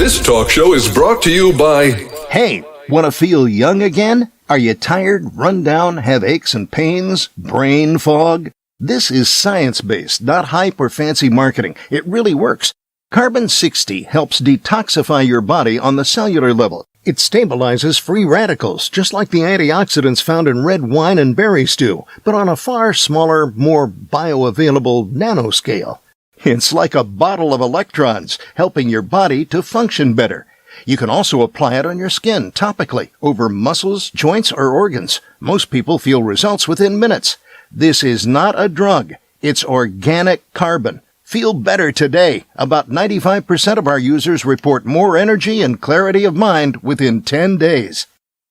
This talk show is brought to you by... Hey, want to feel young again? Are you tired, run down, have aches and pains, brain fog? This is science-based, not hype or fancy marketing. It really works. Carbon 60 helps detoxify your body on the cellular level. It stabilizes free radicals, just like the antioxidants found in red wine and berry stew, but on a far smaller, more bioavailable nanoscale. It's like a bottle of electrons, helping your body to function better. You can also apply it on your skin topically, over muscles, joints, or organs. Most people feel results within minutes. This is not a drug. It's organic carbon. Feel better today. About 95% of our users report more energy and clarity of mind within 10 days.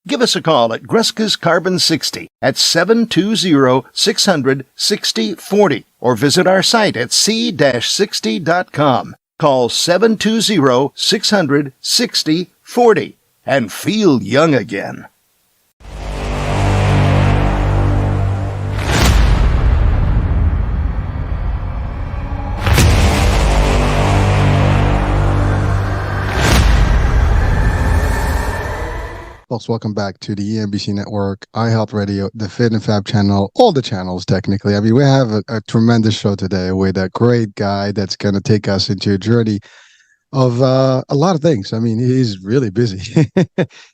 Give us a call at Greska's Carbon 60 at 720-600-6040 or visit our site at c-60.com. Call 720-600-6040 and feel young again. Folks, welcome back to the ENBC Network, iHealth Radio, the Fit and Fab channel, all the channels technically. I mean, we have a tremendous show today with a great guy that's going to take us into a journey of a lot of things. I mean, he's really busy.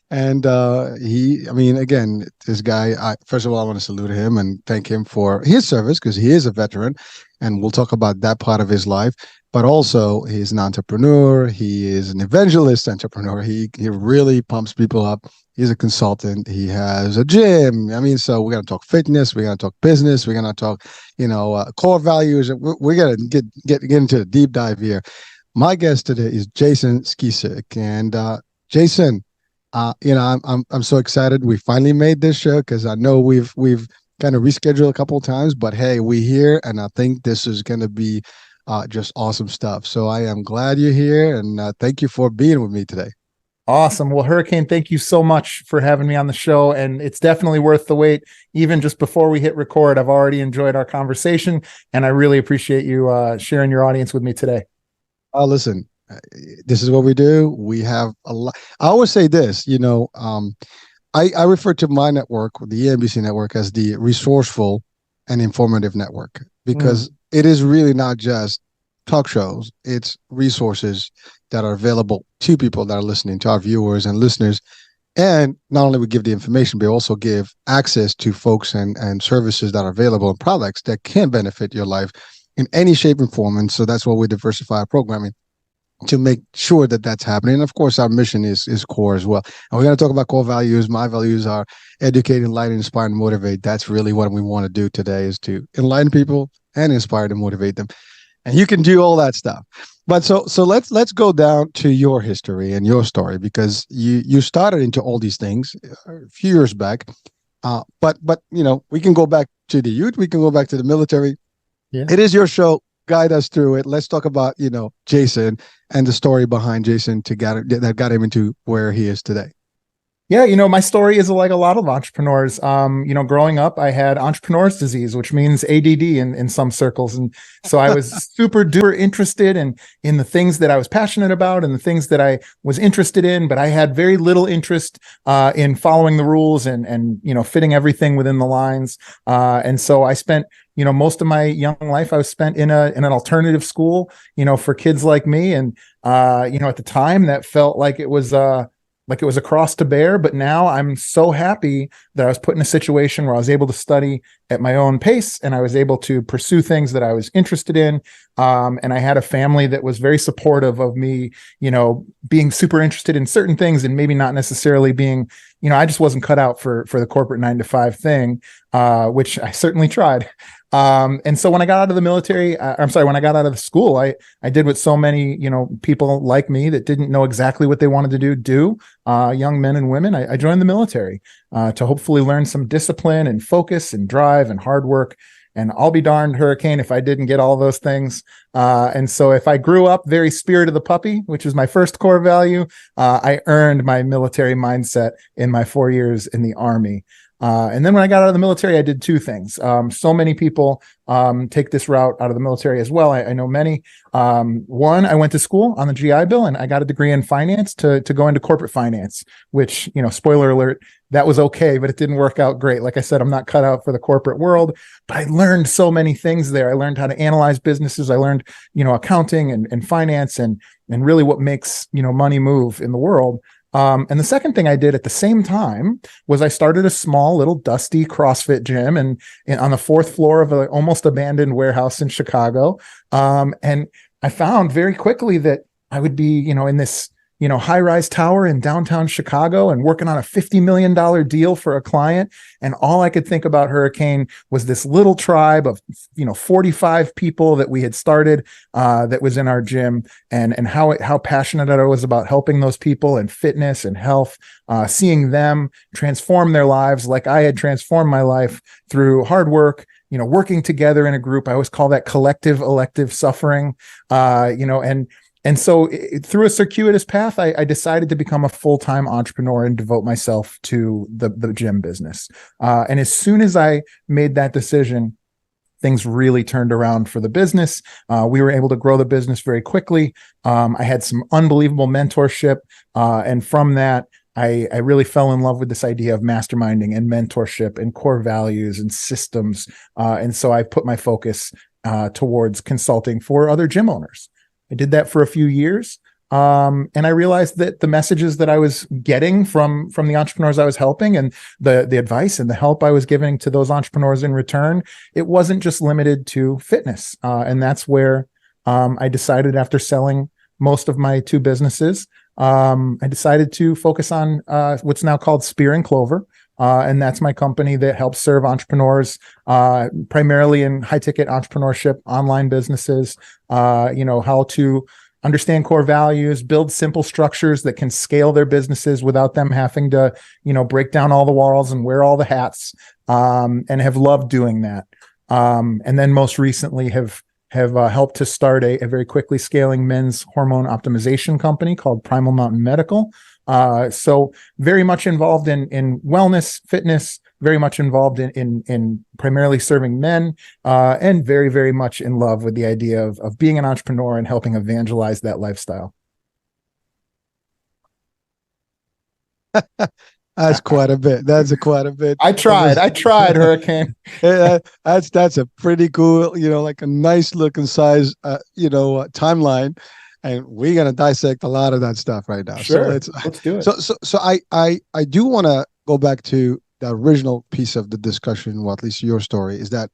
And again, this guy, first of all, I want to salute him and thank him for his service because he is a veteran. And we'll talk about that part of his life. But also, he's an entrepreneur. He is an evangelist entrepreneur. He really pumps people up. He's a consultant. He has a gym. I mean, so we're going to talk fitness. We're going to talk business. We're going to talk, core values. We're going to get into a deep dive here. My guest today is Jason Skeesick. And Jason, I'm so excited. We finally made this show because I know we've kind of rescheduled a couple of times. But hey, we're here, and I think this is going to be just awesome stuff. So I am glad you're here, and thank you for being with me today. Awesome. Well, Hurricane, thank you so much for having me on the show, and it's definitely worth the wait. Even just before we hit record, I've already enjoyed our conversation, and I really appreciate you sharing your audience with me today. Listen, this is what we do. We have a lot. I always say this, I refer to my network, the ENBC network, as the resourceful and informative network, because it is really not just talk shows. It's resources that are available to people that are listening, to our viewers and listeners. And not only we give the information, but also give access to folks and services that are available and products that can benefit your life in any shape and form. And so that's why we diversify our programming to make sure that that's happening. And of course, our mission is core as well. And we're going to talk about core values. My values are educate, enlighten, inspire, and motivate. That's really what we want to do today, is to enlighten people and inspire and motivate them. And you can do all that stuff. But so let's go down to your history and your story, because you started into all these things a few years back. But we can go back to the youth. We can go back to the military. Yeah. It is your show. Guide us through it. Let's talk about, Jason and the story behind Jason that got him into where he is today. Yeah, my story is like a lot of entrepreneurs. Growing up, I had entrepreneur's disease, which means ADD in some circles. And so I was super duper interested in the things that I was passionate about and the things that I was interested in, but I had very little interest in following the rules and fitting everything within the lines. And so I spent most of my young life I was spent in an alternative school, for kids like me. And, at the time that felt like it was a cross to bear, but now I'm so happy that I was put in a situation where I was able to study at my own pace and I was able to pursue things that I was interested in. And I had a family that was very supportive of me, being super interested in certain things and maybe not necessarily being, I just wasn't cut out for the corporate 9-to-5 thing, which I certainly tried. And so when I got out of the military, when I got out of the school, I did what so many, people like me that didn't know exactly what they wanted to do, young men and women. I joined the military, to hopefully learn some discipline and focus and drive and hard work. And I'll be darned, Hurricane, if I didn't get all those things. And so if I grew up very spirit of the puppy, which is my first core value, I earned my military mindset in my 4 years in the Army. And then when I got out of the military, I did two things. So many people take this route out of the military as well. I know many. One, I went to school on the GI Bill and I got a degree in finance to go into corporate finance, which, spoiler alert, that was okay, but it didn't work out great. Like I said, I'm not cut out for the corporate world, but I learned so many things there. I learned how to analyze businesses. I learned, accounting and finance and really what makes, money move in the world. And the second thing I did at the same time was I started a small little dusty CrossFit gym and on the fourth floor of an almost abandoned warehouse in Chicago. And I found very quickly that I would be, in this, high-rise tower in downtown Chicago and working on a $50 million deal for a client. And all I could think about Hurricane was this little tribe of, 45 people that we had started that was in our gym and how passionate I was about helping those people and fitness and health, seeing them transform their lives like I had transformed my life through hard work, working together in a group. I always call that collective elective suffering, and so through a circuitous path, I decided to become a full-time entrepreneur and devote myself to the gym business. And as soon as I made that decision, things really turned around for the business. We were able to grow the business very quickly. I had some unbelievable mentorship. And from that, I really fell in love with this idea of masterminding and mentorship and core values and systems. And so I put my focus towards consulting for other gym owners. I did that for a few years. And I realized that the messages that I was getting from the entrepreneurs I was helping and the advice and the help I was giving to those entrepreneurs in return, it wasn't just limited to fitness. And that's where I decided, after selling most of my two businesses, I decided to focus on what's now called Spear and Clover. And that's my company that helps serve entrepreneurs, primarily in high ticket entrepreneurship, online businesses, how to understand core values, build simple structures that can scale their businesses without them having to, break down all the walls and wear all the hats, and have loved doing that. And then most recently have helped to start a very quickly scaling men's hormone optimization company called Primal Mountain Medical. So very much involved in wellness, fitness, very much involved in primarily serving men, and very, very much in love with the idea of being an entrepreneur and helping evangelize that lifestyle. That's quite a bit. That's quite a bit. I tried, Hurricane. That's a pretty cool, like a nice looking size, timeline. And we're gonna dissect a lot of that stuff right now. Sure, so let's do it. So I do want to go back to the original piece of the discussion, or at least your story, is that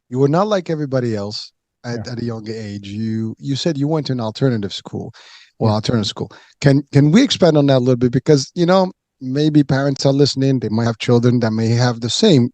you were not like everybody else at a younger age. You said you went to an alternative school. Alternative school. Can we expand on that a little bit? Because maybe parents are listening. They might have children that may have the same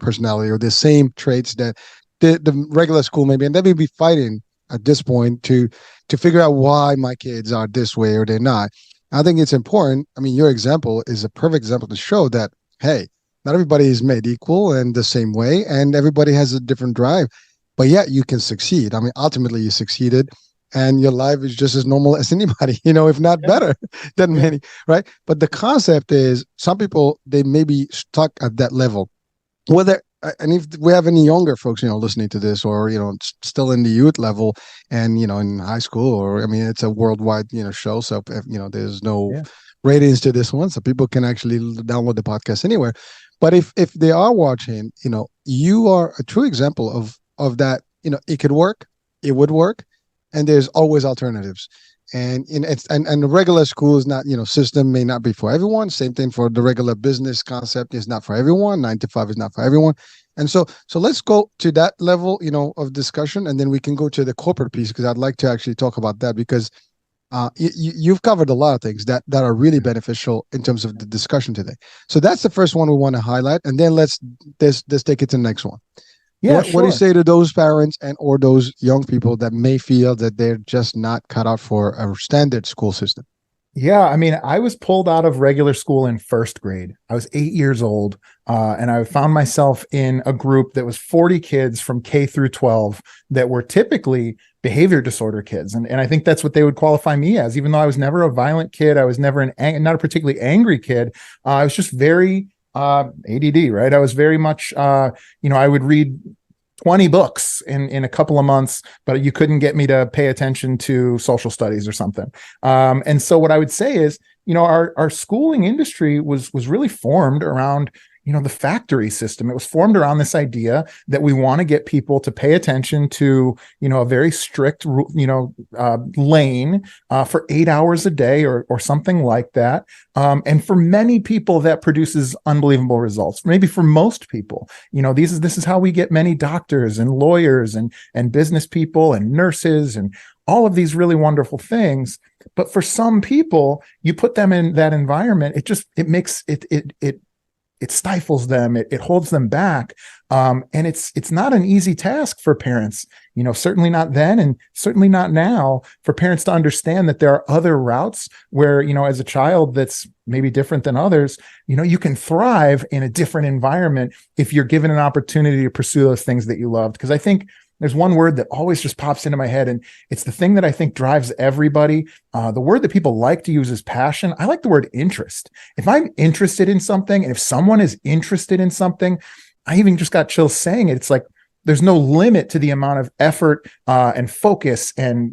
personality or the same traits that the regular school maybe, and they may be fighting at this point to figure out why my kids are this way or they're not. I think it's important. I mean, your example is a perfect example to show that, hey, not everybody is made equal and the same way, and everybody has a different drive, but yet you can succeed. I mean, ultimately you succeeded and your life is just as normal as anybody, if not better than many, right? But the concept is some people, they may be stuck at that level. Whether and if we have any younger folks, listening to this, or still in the youth level, and in high school, or it's a worldwide show, so there's no ratings to this one, so people can actually download the podcast anywhere. But if they are watching, you are a true example of that. It could work, it would work, and there's always alternatives. And the regular school is not, system may not be for everyone. Same thing for the regular business concept is not for everyone. 9 to 5 is not for everyone. And so let's go to that level, of discussion, and then we can go to the corporate piece, because I'd like to actually talk about that, because you've covered a lot of things that are really beneficial in terms of the discussion today. So that's the first one we want to highlight, and then let's take it to the next one. Yeah, what do you say to those parents or those young people that may feel that they're just not cut out for a standard school system? Yeah, I was pulled out of regular school in first grade. I was 8 years old, and I found myself in a group that was 40 kids from K through 12 that were typically behavior disorder kids. And I think that's what they would qualify me as, even though I was never a violent kid. I was never not a particularly angry kid. I was just very ADD, right? I was very much, I would read 20 books in a couple of months, but you couldn't get me to pay attention to social studies or something. And so what I would say is, our schooling industry was really formed around, the factory system. It was formed around this idea that we want to get people to pay attention to, a very strict, lane for 8 hours a day or something like that. And for many people, that produces unbelievable results. Maybe for most people, this is how we get many doctors and lawyers and business people and nurses and all of these really wonderful things. But for some people, you put them in that environment, it stifles them. It holds them back. And it's not an easy task for parents, certainly not then and certainly not now, for parents to understand that there are other routes where, as a child that's maybe different than others, you can thrive in a different environment if you're given an opportunity to pursue those things that you loved. Because I think there's one word that always just pops into my head, and it's the thing that I think drives everybody. The word that people like to use is passion. I like the word interest. If I'm interested in something, and if someone is interested in something, I even just got chills saying it. It's like there's no limit to the amount of effort and focus and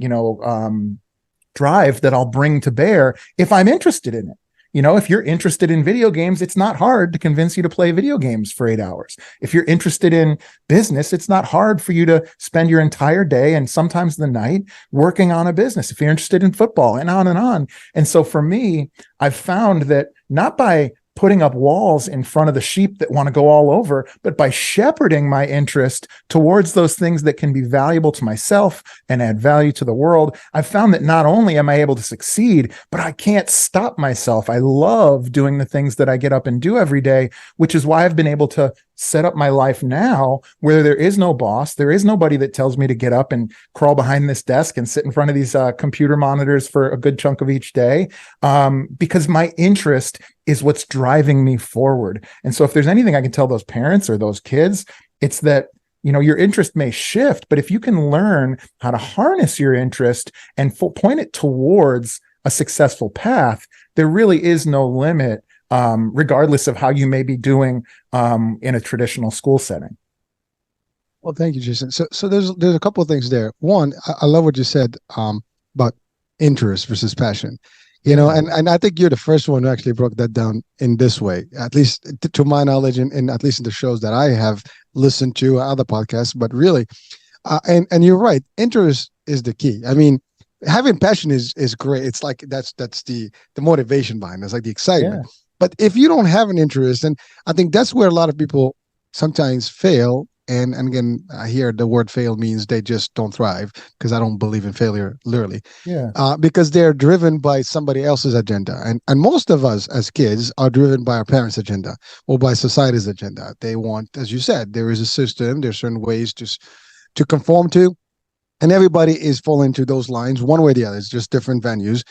drive that I'll bring to bear if I'm interested in it. If you're interested in video games, it's not hard to convince you to play video games for 8 hours. If you're interested in business, it's not hard for you to spend your entire day and sometimes the night working on a business. If you're interested in football and on and on. And so for me, I've found that not by putting up walls in front of the sheep that want to go all over, but by shepherding my interest towards those things that can be valuable to myself and add value to the world, I've found that not only am I able to succeed, but I can't stop myself. I love doing the things that I get up and do every day, which is why I've been able to set up my life now where there is no boss. There is nobody that tells me to get up and crawl behind this desk and sit in front of these computer monitors for a good chunk of each day, because my interest is what's driving me forward. And so if there's anything I can tell those parents or those kids, it's that, your interest may shift, but if you can learn how to harness your interest and point it towards a successful path, there really is no limit, regardless of how you may be doing in a traditional school setting. Well, thank you, Jason. So there's a couple of things there. One, I love what you said about interest versus passion. And I think you're the first one who actually broke that down in this way, at least to my knowledge, and at least in the shows that I have listened to, other podcasts. But really, and you're right, interest is the key. I mean, having passion is great. It's like that's the motivation behind it. It's like the excitement. Yeah. But if you don't have an interest, and I think that's where a lot of people sometimes fail. And again, I hear the word fail means they just don't thrive, because I don't believe in failure, literally. Yeah. Because they're driven by somebody else's agenda. And most of us as kids are driven by our parents' agenda or by society's agenda. They want, as you said, there is a system, there's certain ways to conform to. And everybody is falling into those lines one way or the other. It's just different venues.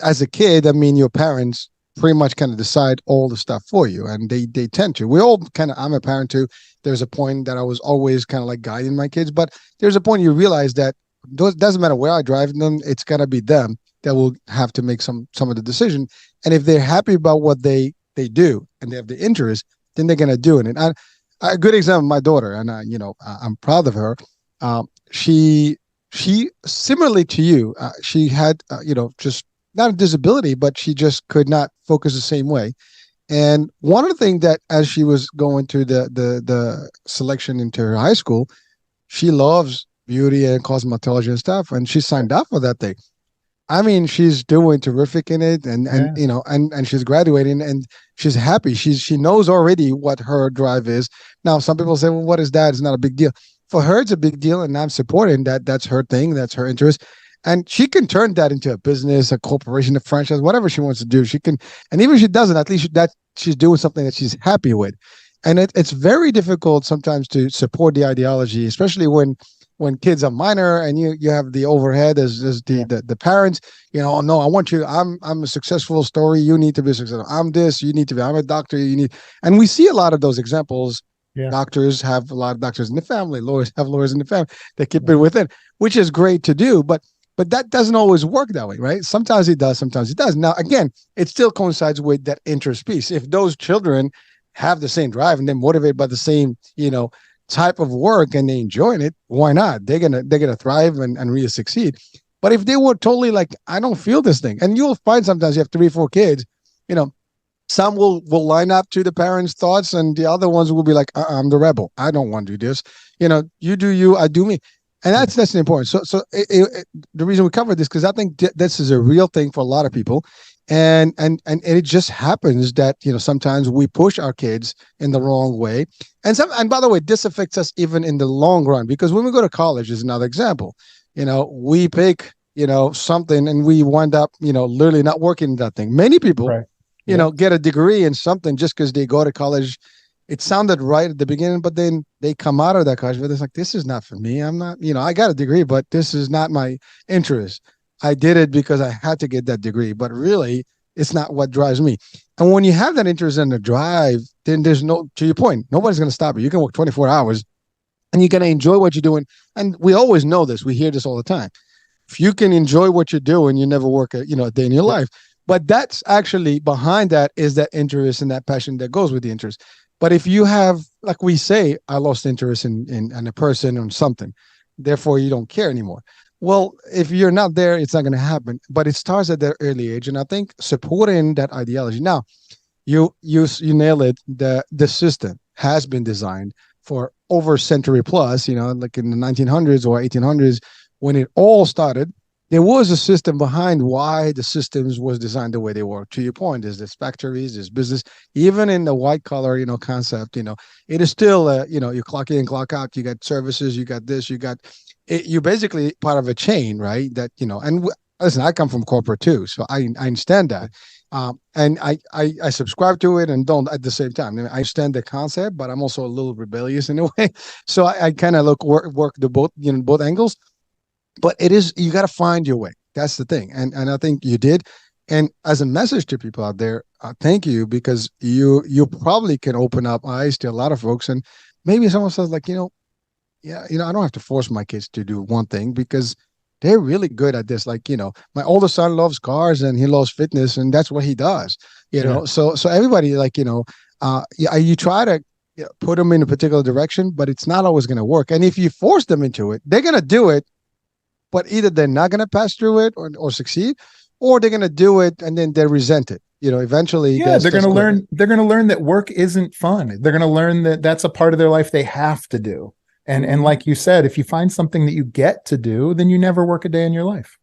As a kid, I mean, your parents pretty much kind of decide all the stuff for you. And they tend to. We all kind of, I'm a parent too. There's a point that I was always kind of like guiding my kids, but there's a point you realize that it doesn't matter where I drive them, it's got to be them that will have to make some of the decision. And if they're happy about what they do and they have the interest, then they're going to do it. And a good example, my daughter, and I'm proud of her. She similarly to you, she had, just not a disability, but she just could not focus the same way. And one of the things that as she was going through the selection into her high school, she loves beauty and cosmetology and stuff, and she signed up for that thing. I mean, she's doing terrific in it, and she's graduating, and she's happy. She knows already what her drive is. Now, some people say, well, what is that? It's not a big deal. For her, it's a big deal, and I'm supporting that. That's her thing. That's her interest. And she can turn that into a business, a corporation, a franchise, whatever she wants to do. She can, and even if she doesn't, at least that she's doing something that she's happy with. And it's very difficult sometimes to support the ideology, especially when kids are minor and you have the overhead as the parents. No, I want you. I'm a successful story. You need to be successful. I'm this. You need to be. I'm a doctor. You need. And we see a lot of those examples. Yeah. Doctors have a lot of doctors in the family. Lawyers have lawyers in the family. They keep it within, which is great to do, but that doesn't always work that way, right? Sometimes it does, sometimes it doesn't. Now, again, it still coincides with that interest piece. If those children have the same drive and they're motivated by the same, type of work and they enjoying it, why not? They're gonna thrive and really succeed. But if they were totally like, I don't feel this thing, and you'll find sometimes you have 3 or 4 kids, some will line up to the parents' thoughts, and the other ones will be like, I'm the rebel. I don't want to do this. You do you, I do me. And that's important. So the reason we covered this, because I think this is a real thing for a lot of people. And it just happens that, sometimes we push our kids in the wrong way. And by the way, this affects us even in the long run, because when we go to college is another example. We pick, something and we wind up, literally not working in that thing. Many people, right. Get a degree in something just because they go to college. It sounded right at the beginning, but then they come out of that college, but it's like, this is not for me. I'm not, I got a degree, but this is not my interest. I did it because I had to get that degree, but really it's not what drives me. And when you have that interest and the drive, then there's to your point, nobody's going to stop you. You can work 24 hours and you're going to enjoy what you're doing. And we always know this. We hear this all the time. If you can enjoy what you're doing, you never work a day in your life. But that's actually behind that is that interest and that passion that goes with the interest. But if you have, like we say, I lost interest in a person or something, therefore you don't care anymore. Well, if you're not there, it's not going to happen. But it starts at that early age. And I think supporting that ideology. Now, you nail it. The system has been designed for over a century plus, like in the 1900s or 1800s, when it all started. There was a system behind why the systems was designed the way they were. To your point, there's factories, there's business, even in the white collar, concept, it is still, you clock in, clock out, you got services, you got this, you got it, you're basically part of a chain, right? That, and listen, I come from corporate too, so I understand that. And I subscribe to it and don't at the same time. I understand the concept, but I'm also a little rebellious in a way. So I kind of work the both angles. But you got to find your way. That's the thing. And I think you did. And as a message to people out there, thank you, because you probably can open up eyes to a lot of folks. And maybe someone says like, I don't have to force my kids to do one thing because they're really good at this. Like, my older son loves cars and he loves fitness and that's what he does, know? So everybody like, you try to put them in a particular direction, but it's not always going to work. And if you force them into it, they're going to do it. But either they're not going to pass through it or succeed, or they're going to do it and then they resent it. Eventually. Yeah, they're going to learn. They're going to learn that work isn't fun. They're going to learn that that's a part of their life they have to do. And like you said, if you find something that you get to do, then you never work a day in your life.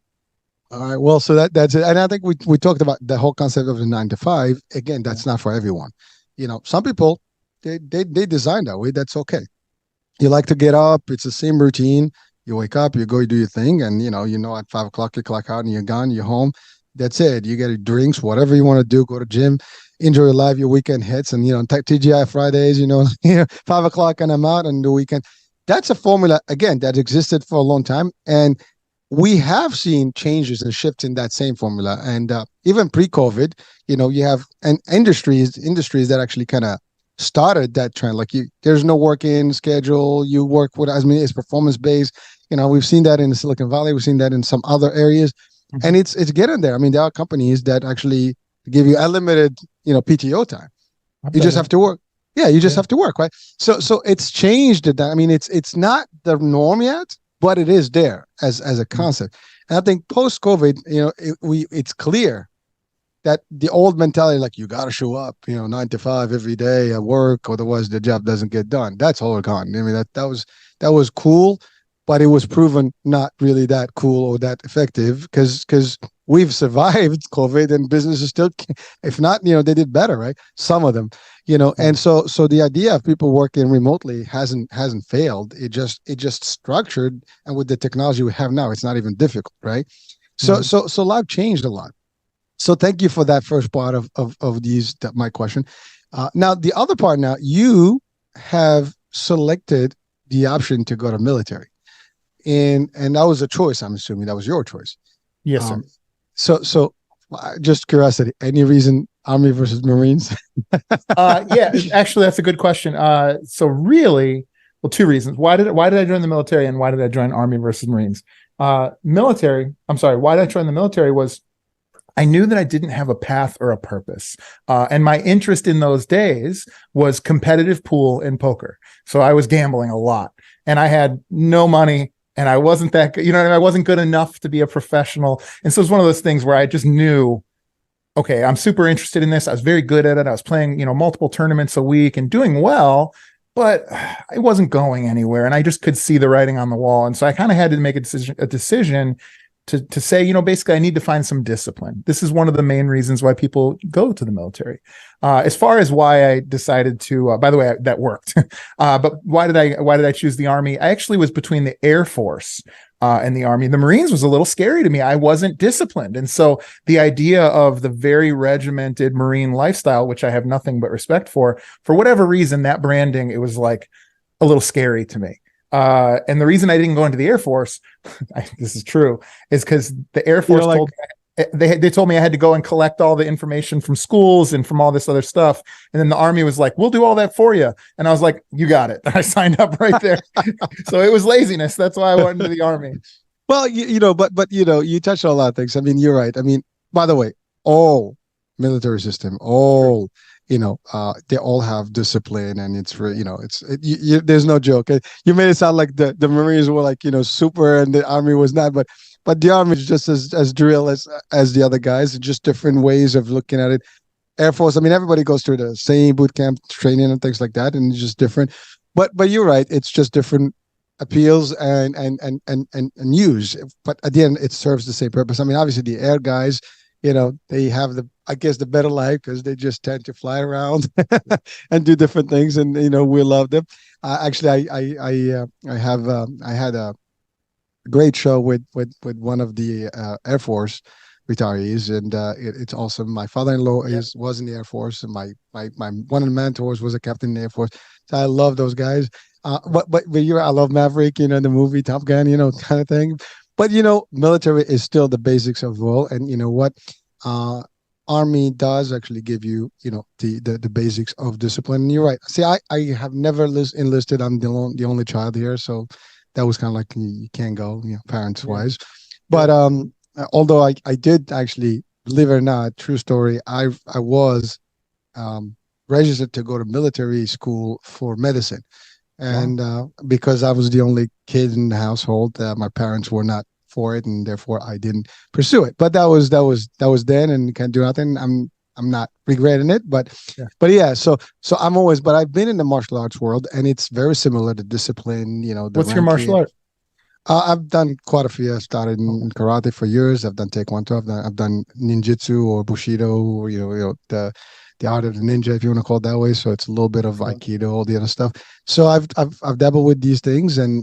All right. Well, so that's it. And I think we talked about the whole concept of the 9 to 5. Again, that's not for everyone. Some people they design that way. That's okay. You like to get up. It's the same routine. You wake up, you go, you do your thing, and at 5 o'clock you clock out and you're gone, you're home. That's it. You get your drinks, whatever you want to do, go to gym, enjoy your life, your weekend hits, and TGI Fridays, 5 o'clock and I'm out on the weekend. That's a formula again that existed for a long time, and we have seen changes and shifts in that same formula. And even pre-COVID, you have industries that actually kind of started that trend. Like there's no work-in schedule. You work with it's performance-based. We've seen that in the Silicon Valley. We've seen that in some other areas, and it's getting there. I mean, there are companies that actually give you unlimited, PTO time. You just have to work. Yeah, you just have to work, right? So it's changed. I mean, it's not the norm yet, but it is there as a concept. And I think post-COVID, it's clear that the old mentality, like you got to show up, 9 to 5 every day at work, otherwise the job doesn't get done. That's all gone. I mean, that was cool, but it was proven not really that cool or that effective because we've survived COVID and businesses still, if not, they did better, right? Some of them, and so the idea of people working remotely hasn't failed. It just structured, and with the technology we have now, it's not even difficult, right? So life changed a lot. So thank you for that first part of my question. Now, the other part now, you have selected the option to go to military. And that was a choice. I'm assuming that was your choice. Yes, sir. So just curiosity, any reason Army versus Marines? Yeah, actually, that's a good question. So really, well, 2 reasons. Why did I join the military and why did I join Army versus Marines? Why did I join the military was I knew that I didn't have a path or a purpose. And my interest in those days was competitive pool and poker. So I was gambling a lot, and I had no money, and I wasn't that good, I wasn't good enough to be a professional. And so it was one of those things where I just knew, okay, I'm super interested in this. I was very good at it. I was playing, multiple tournaments a week and doing well, but I wasn't going anywhere, and I just could see the writing on the wall. And so I kind of had to make a decision to say, basically I need to find some discipline. This is one of the main reasons why people go to the military. As far as why I decided to, by the way, that worked. But why did I choose the Army? I actually was between the Air Force and the Army. The Marines was a little scary to me. I wasn't disciplined. And so the idea of the very regimented Marine lifestyle, which I have nothing but respect for whatever reason, that branding, it was like a little scary to me. And the reason I didn't go into the Air Force, this is true, is because the Air Force told me, they told me I had to go and collect all the information from schools and from all this other stuff. And then the Army was like, we'll do all that for you. And I was like, you got it. I signed up right there. So it was laziness. That's why I went into the Army. Well, but you touched on a lot of things. I mean, you're right. I mean, by the way, all military system, they all have discipline, and it's there's no joke. You made it sound like the Marines were like, super, and the Army was not, but the Army is just as drill as the other guys, just different ways of looking at it. Air Force, I mean, everybody goes through the same boot camp training and things like that, and it's just different. But you're right, it's just different appeals and use. But at the end, it serves the same purpose. I mean, obviously the air guys, they have the better life because they just tend to fly around and do different things, and we love them. Actually, I had a great show with one of the Air Force retirees, and it's awesome. My father-in-law was in the Air Force, and my one of the mentors was a captain in the Air Force. So I love those guys. But I love Maverick, the movie Top Gun, kind of thing. But military is still the basics of all, and what Army does actually give you, the basics of discipline. And you're right. See, I have never enlisted. I'm the only child here, so that was kind of like you can't go, parents wise. But although I did actually, believe it or not, true story, I was registered to go to military school for medicine, and because I was the only kid in the household, my parents were not for it, and therefore I didn't pursue it. But that was then, and can't do nothing. I'm not regretting it, but yeah. So but I've been in the martial arts world, and it's very similar to discipline. What's your martial art? I've done quite a few. I've started in karate for years. I've done taekwondo. I've done ninjutsu or bushido, or the art of the ninja, if you want to call it that way. So it's a little bit of aikido, all the other stuff. So I've dabbled with these things, and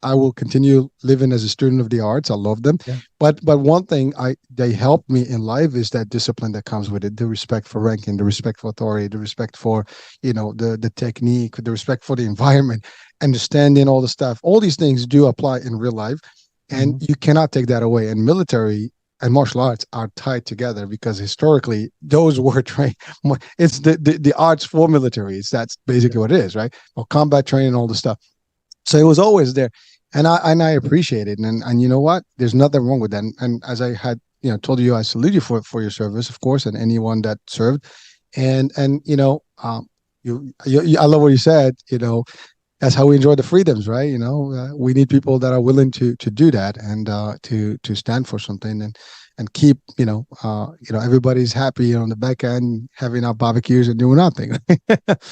I will continue living as a student of the arts. I love them. Yeah. But one thing they help me in life is that discipline that comes with it, the respect for ranking, the respect for authority, the respect for the technique, the respect for the environment, understanding all the stuff. All these things do apply in real life, and you cannot take that away. And military and martial arts are tied together because historically those were trained. It's the arts for militaries. That's basically what it is, right? Well, combat training, all the stuff. So it was always there, and I appreciate it. And you know what? There's nothing wrong with that. And as I had told you, I salute you for your service, of course, and anyone that served. And I love what you said. That's how we enjoy the freedoms, right? We need people that are willing to do that, and to stand for something, and keep everybody's happy on the back end, having our barbecues and doing nothing. But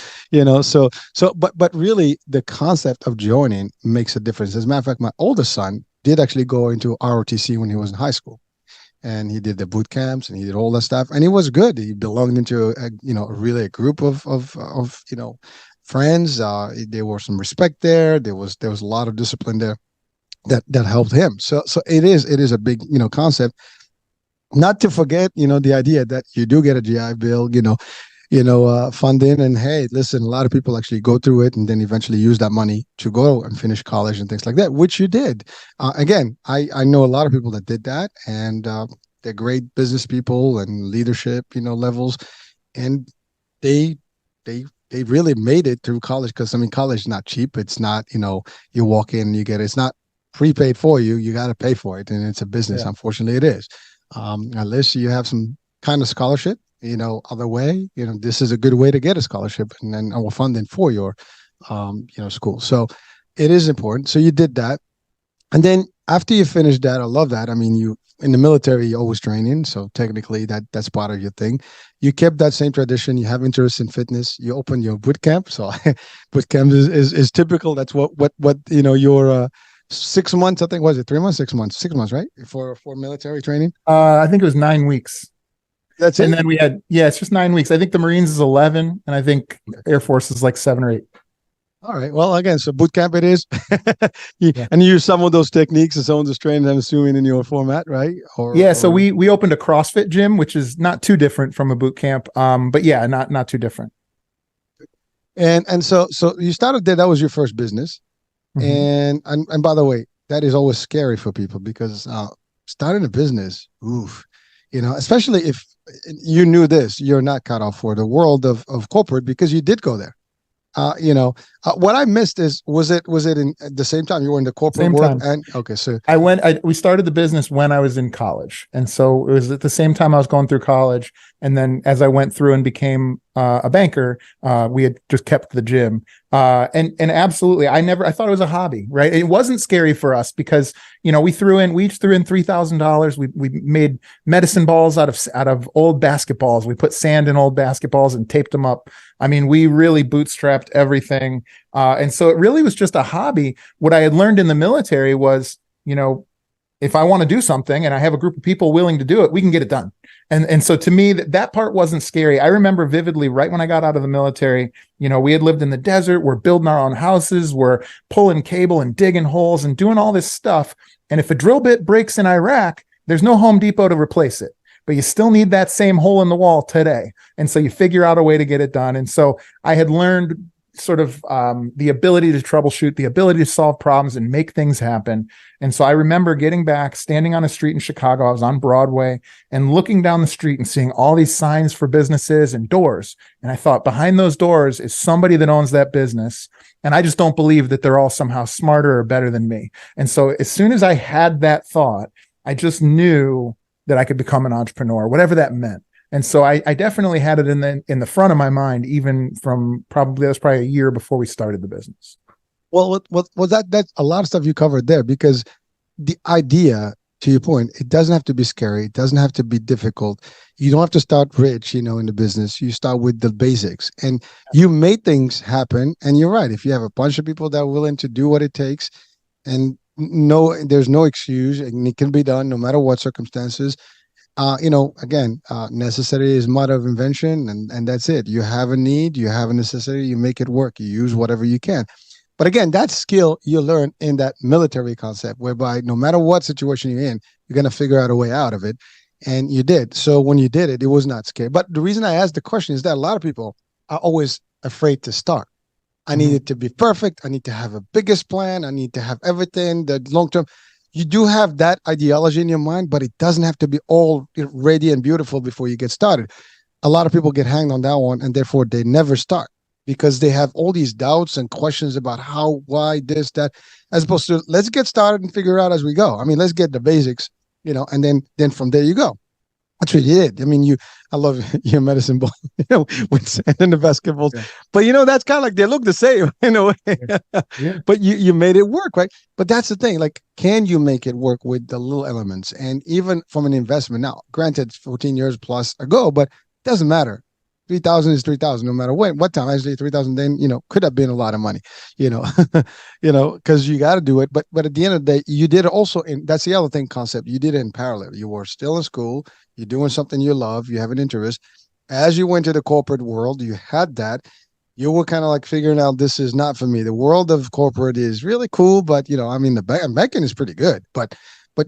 really the concept of joining makes a difference. As a matter of fact, my oldest son did actually go into ROTC when he was in high school, and he did the boot camps, and he did all that stuff, and he was good. He belonged into a group of friends. There was some respect there. There was a lot of discipline there that helped him. So it is a big concept. Not to forget the idea that you do get a GI Bill, funding, and hey, listen, a lot of people actually go through it and then eventually use that money to go and finish college and things like that, which you did. Again, I know a lot of people that did that, and they're great business people and leadership levels, and they really made it through college, because college is not cheap. It's not you walk in and you get it. It's not prepaid for you. You got to pay for it, and it's a business. Unfortunately, it is. unless you have some kind of scholarship, other way, this is a good way to get a scholarship and then our funding for your, school. So it is important. So you did that. And then after you finished that, I love that. I mean, you in the military, you're always training. So technically that's part of your thing. You kept that same tradition. You have interest in fitness. You opened your boot camp. So boot camp is typical. That's what your 6 months, I think, was it 3 months, 6 months, 6 months, right? For military training. I think it was 9 weeks. That's it. And then it's just 9 weeks. I think the Marines is 11 and I think Air Force is like 7 or 8. All right. Well, again, so boot camp it is. And you use some of those techniques and some of those trainings, I'm assuming, in your format, right? So we opened a CrossFit gym, which is not too different from a boot camp. But yeah, not too different. And so you started there. That was your first business. Mm-hmm. And by the way, that is always scary for people because starting a business, especially if you knew this, you're not cut off for the world of corporate because you did go there. What I missed was it in at the same time you were in the corporate world? And okay, so we started the business when I was in college, and so it was at the same time I was going through college, and then as I went through and became a banker, we had just kept the gym, and absolutely, I thought it was a hobby, right? It wasn't scary for us because we each threw in $3,000. We made medicine balls out of old basketballs. We put sand in old basketballs and taped them up. I mean, we really bootstrapped everything. And so it really was just a hobby. What I had learned in the military was, if I want to do something and I have a group of people willing to do it, we can get it done. And so to me, that part wasn't scary. I remember vividly right when I got out of the military, we had lived in the desert. We're building our own houses. We're pulling cable and digging holes and doing all this stuff. And if a drill bit breaks in Iraq, there's no Home Depot to replace it. But you still need that same hole in the wall today. And so you figure out a way to get it done. And so I had learned sort of the ability to troubleshoot, the ability to solve problems and make things happen. And so I remember getting back, standing on a street in Chicago, I was on Broadway, and looking down the street and seeing all these signs for businesses and doors. And I thought, behind those doors is somebody that owns that business. And I just don't believe that they're all somehow smarter or better than me. And so as soon as I had that thought, I just knew that I could become an entrepreneur, whatever that meant. And so I definitely had it in the front of my mind, even from that was probably a year before we started the business. Well, that's a lot of stuff you covered there, because the idea, to your point, it doesn't have to be scary. It doesn't have to be difficult. You don't have to start rich, in the business. You start with the basics, and you made things happen. And you're right. If you have a bunch of people that are willing to do what it takes, and there's no excuse, and it can be done no matter what circumstances. Necessity is mother of invention, and that's it. You have a need, you have a necessity, you make it work. You use whatever you can. But again, that skill you learn in that military concept, whereby no matter what situation you're in, you're going to figure out a way out of it. And you did. So when you did it, it was not scary. But the reason I asked the question is that a lot of people are always afraid to start. I need it to be perfect. I need to have a biggest plan. I need to have everything, the long term. You do have that ideology in your mind, but it doesn't have to be all ready and beautiful before you get started. A lot of people get hanged on that one, and therefore they never start because they have all these doubts and questions about how, why, this, that, as opposed to let's get started and figure out as we go. I mean, let's get the basics, and then from there you go. That's what you did. I mean, I love your medicine ball, with sand in the basketballs. Yeah. But that's kind of like they look the same in a way. Yeah. But you made it work, right? But that's the thing. Like, can you make it work with the little elements? And even from an investment now, granted, it's 14 years plus ago, but it doesn't matter. 3,000 is 3,000, no matter what time. Actually, 3,000 then could have been a lot of money, because you got to do it. But at the end of the day, you did it also that's the other thing concept. You did it in parallel. You were still in school. You're doing something you love. You have an interest. As you went to the corporate world, you had that. You were kind of like figuring out, this is not for me. The world of corporate is really cool, but the banking is pretty good. But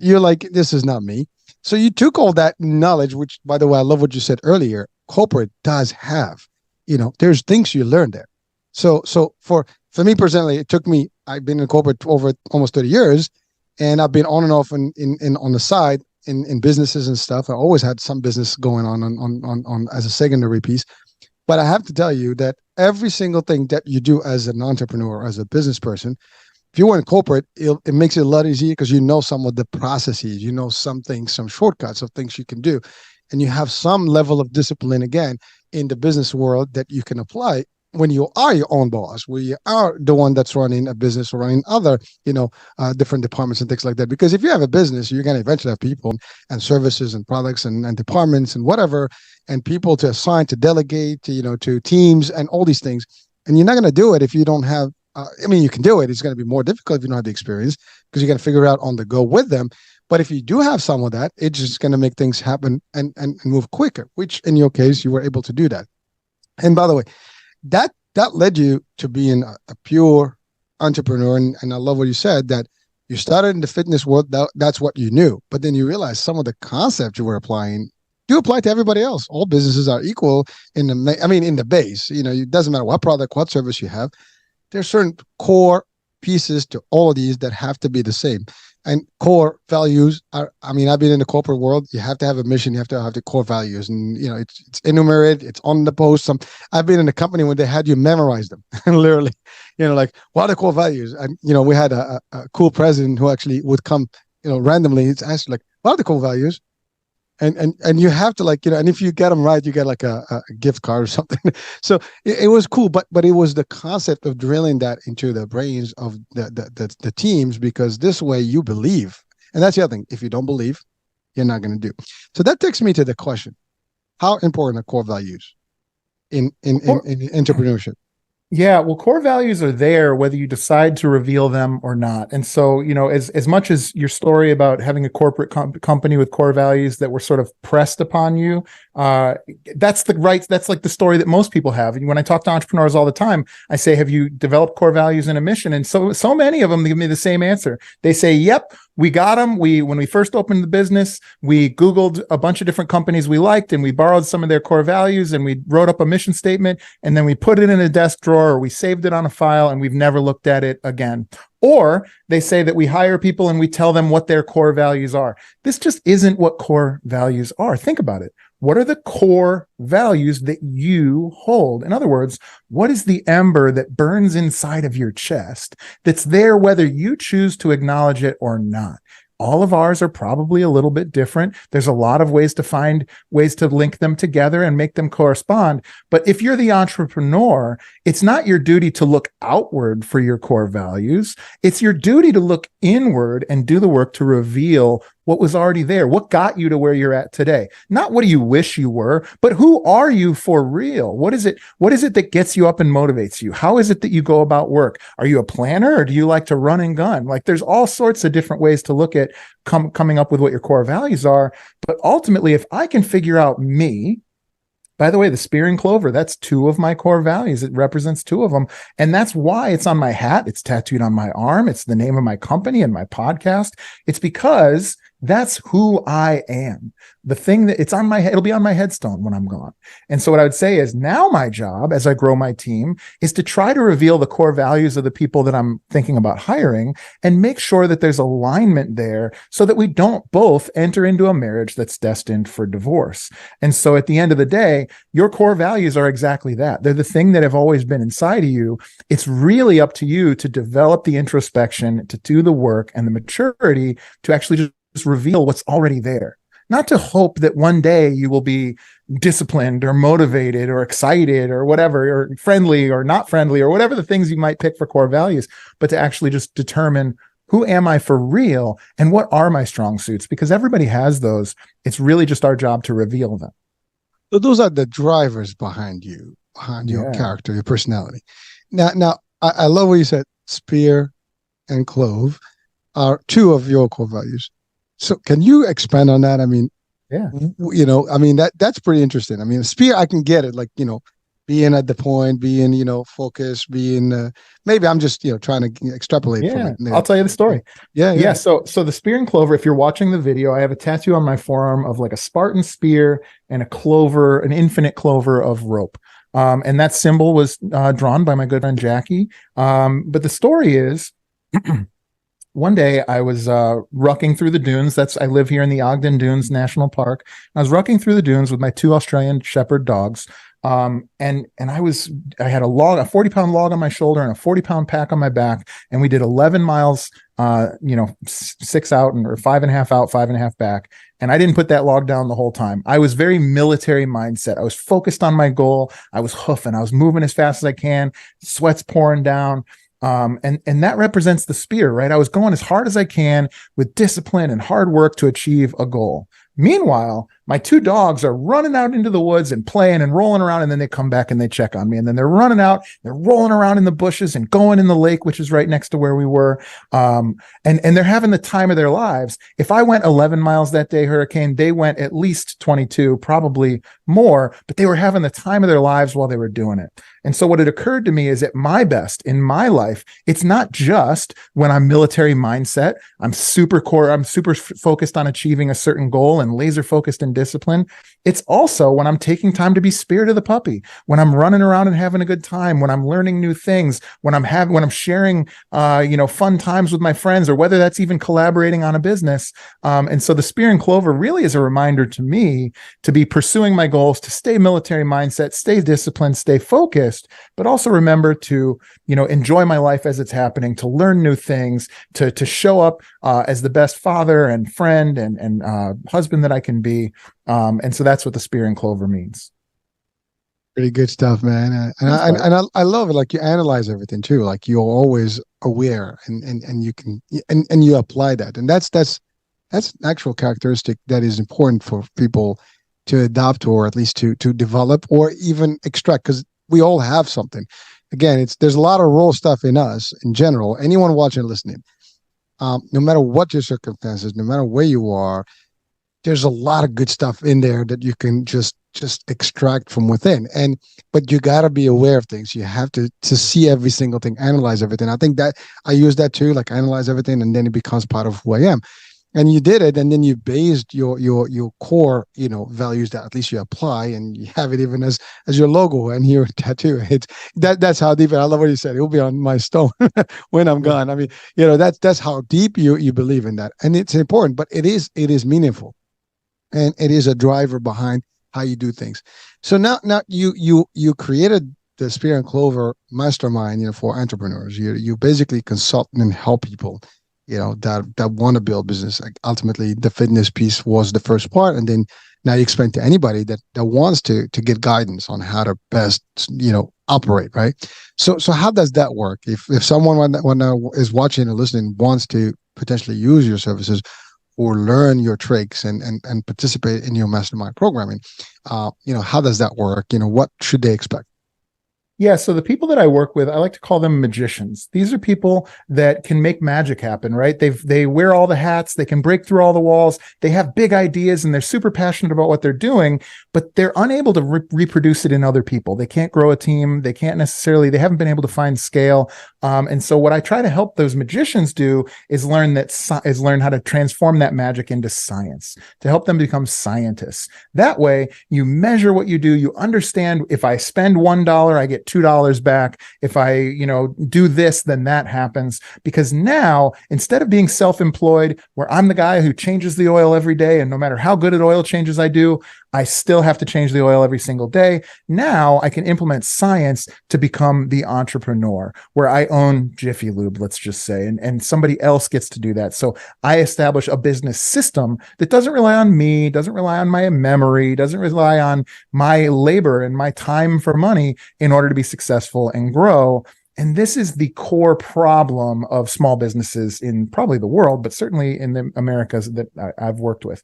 you're like, this is not me. So you took all that knowledge, which, by the way, I love what you said earlier. Corporate does have, there's things you learn there. So for me personally, it took me. I've been in corporate over almost 30 years, and I've been on and off in on the side. In businesses and stuff. I always had some business going on as a secondary piece. But I have to tell you that every single thing that you do as an entrepreneur, as a business person, if you went corporate, it makes it a lot easier because you know some of the processes, you know some things, some shortcuts of things you can do, and you have some level of discipline again in the business world that you can apply when you are your own boss, where you are the one that's running a business or running other, different departments and things like that. Because if you have a business, you're going to eventually have people and services and products and departments and whatever, and people to assign, to delegate, to teams and all these things. And you're not going to do it if you don't have, you can do it. It's going to be more difficult if you don't have the experience because you got to figure it out on the go with them. But if you do have some of that, it's just going to make things happen and move quicker, which in your case, you were able to do that. And by the way, that led you to being a pure entrepreneur. And I love what you said, that you started in the fitness world. That's what you knew. But then you realized some of the concepts you were applying do apply to everybody else. All businesses are equal in the base. It doesn't matter what product, what service you have. There's certain core pieces to all of these that have to be the same. And core values are, I've been in the corporate world. You have to have a mission. You have to have the core values. And, it's enumerated. It's on the post. I've been in a company when they had you memorize them. And literally, like, what are the core values? And, we had a cool president who actually would come, randomly. It's asked, like, what are the core values? And you have to, like, and if you get them right, you get like a gift card or something. So it was cool, but it was the concept of drilling that into the brains of the teams, because this way you believe. And that's the other thing. If you don't believe, you're not going to do. So that takes me to the question: how important are core values in entrepreneurship? Yeah, well, core values are there whether you decide to reveal them or not. And so, as much as your story about having a corporate company with core values that were sort of pressed upon you, that's like the story that most people have. And when I talk to entrepreneurs all the time, I say, have you developed core values and a mission? And so many of them give me the same answer. They say, yep, we got them. When we first opened the business, we Googled a bunch of different companies we liked, and we borrowed some of their core values, and we wrote up a mission statement, and then we put it in a desk drawer, or we saved it on a file, and we've never looked at it again. Or they say that we hire people and we tell them what their core values are. This just isn't what core values are. Think about it. What are the core values that you hold? In other words, what is the ember that burns inside of your chest that's there whether you choose to acknowledge it or not? All of ours are probably a little bit different. There's a lot of ways to find ways to link them together and make them correspond. But if you're the entrepreneur, it's not your duty to look outward for your core values. It's your duty to look inward and do the work to reveal what was already there, what got you to where you're at today. Not what do you wish you were, but who are you for real? What is it that gets you up and motivates you? How is it that you go about work? Are you a planner, or do you like to run and gun? Like, there's all sorts of different ways to look at coming up with what your core values are. But ultimately, if I can figure out me, by the way, the Spear and Clover, that's 2 of my core values. It represents 2 of them. And that's why it's on my hat. It's tattooed on my arm. It's the name of my company and my podcast. It's because that's who I am. The thing that it's on my head, it'll be on my headstone when I'm gone. And so what I would say is, now my job as I grow my team is to try to reveal the core values of the people that I'm thinking about hiring and make sure that there's alignment there so that we don't both enter into a marriage that's destined for divorce. And so at the end of the day, your core values are exactly that. They're the thing that have always been inside of you. It's really up to you to develop the introspection, to do the work and the maturity to actually just reveal what's already there. Not to hope that one day you will be disciplined or motivated or excited or whatever, or friendly or not friendly, or whatever the things you might pick for core values, but to actually just determine, who am I for real and what are my strong suits? Because everybody has those. It's really just our job to reveal them. So those are the drivers behind you, behind your character, your personality. Now, I love what you said. Spear and Clove are 2 of your core values. So can you expand on that? That's pretty interesting. Spear, I can get it. Like, being at the point, being, focused, being, maybe I'm just, trying to extrapolate from it. I'll tell you the story. Yeah. So the Spear and Clover, if you're watching the video, I have a tattoo on my forearm of like a Spartan spear and a clover, an infinite clover of rope. And that symbol was drawn by my good friend Jackie. But the story is, one day I was rucking through the dunes. I live here in the Ogden Dunes National Park. I was rucking through the dunes with my 2 Australian Shepherd dogs. And I had a 40-pound log on my shoulder and a 40-pound pack on my back. And we did 11 miles, 6 out or 5.5 out, 5.5 back. And I didn't put that log down the whole time. I was very military mindset. I was focused on my goal. I was hoofing. I was moving as fast as I can. Sweat's pouring down. And that represents the spear, right? I was going as hard as I can with discipline and hard work to achieve a goal. Meanwhile, my 2 dogs are running out into the woods and playing and rolling around, and then they come back and they check on me. And then they're running out, they're rolling around in the bushes and going in the lake, which is right next to where we were. And they're having the time of their lives. If I went 11 miles that day, Hurricane, they went at least 22, probably more, but they were having the time of their lives while they were doing it. And so what had occurred to me is at my best in my life, it's not just when I'm military mindset, I'm super focused on achieving a certain goal and laser focused and discipline. It's also when I'm taking time to be spirit of the puppy, when I'm running around and having a good time, when I'm learning new things, when I'm sharing, fun times with my friends, or whether that's even collaborating on a business. And so the Spear and Clover really is a reminder to me to be pursuing my goals, to stay military mindset, stay disciplined, stay focused, but also remember to, enjoy my life as it's happening, to learn new things, to show up as the best father and friend and husband that I can be. And so that's what the Spear and Clover means. Pretty good stuff, man. And I love it. Like, you analyze everything too. Like, you're always aware and you can, and you apply that. And that's an actual characteristic that is important for people to adopt, or at least to develop, or even extract, because we all have something. Again, there's a lot of raw stuff in us in general. Anyone watching and listening, no matter what your circumstances, no matter where you are, there's a lot of good stuff in there that you can just extract from within. But you got to be aware of things. You have to see every single thing, analyze everything. I think that I use that too, like analyze everything, and then it becomes part of who I am. And you did it, and then you based your core, values that at least you apply, and you have it even as your logo and your tattoo. That's how deep. And I love what you said. It will be on my stone when I'm gone. I mean, that's how deep you believe in that, and it's important. But it is meaningful, and it is a driver behind how you do things. So now you created the Spear and Clover Mastermind, for entrepreneurs. You basically consult and help people, that want to build business. Like, ultimately, the fitness piece was the first part, and then now you explain to anybody that wants to get guidance on how to best, operate, right? So how does that work? If someone is watching and listening wants to potentially use your services or learn your tricks and participate in your mastermind programming, how does that work? What should they expect? Yeah, so the people that I work with, I like to call them magicians. These are people that can make magic happen, right? They wear all the hats, they can break through all the walls, they have big ideas, and they're super passionate about what they're doing, but they're unable to reproduce it in other people. They can't grow a team. They haven't been able to find scale. And so what I try to help those magicians do is learn how to transform that magic into science, to help them become scientists. That way, you measure what you do. You understand, if I spend $1, I get $2 back. If I, do this, then that happens. Because now, instead of being self-employed, where I'm the guy who changes the oil every day, and no matter how good at oil changes I do, I still have to change the oil every single day. Now I can implement science to become the entrepreneur, where I own Jiffy Lube, let's just say, and somebody else gets to do that. So I establish a business system that doesn't rely on me, doesn't rely on my memory, doesn't rely on my labor and my time for money in order to be successful and grow. And this is the core problem of small businesses in probably the world, but certainly in the Americas that I've worked with,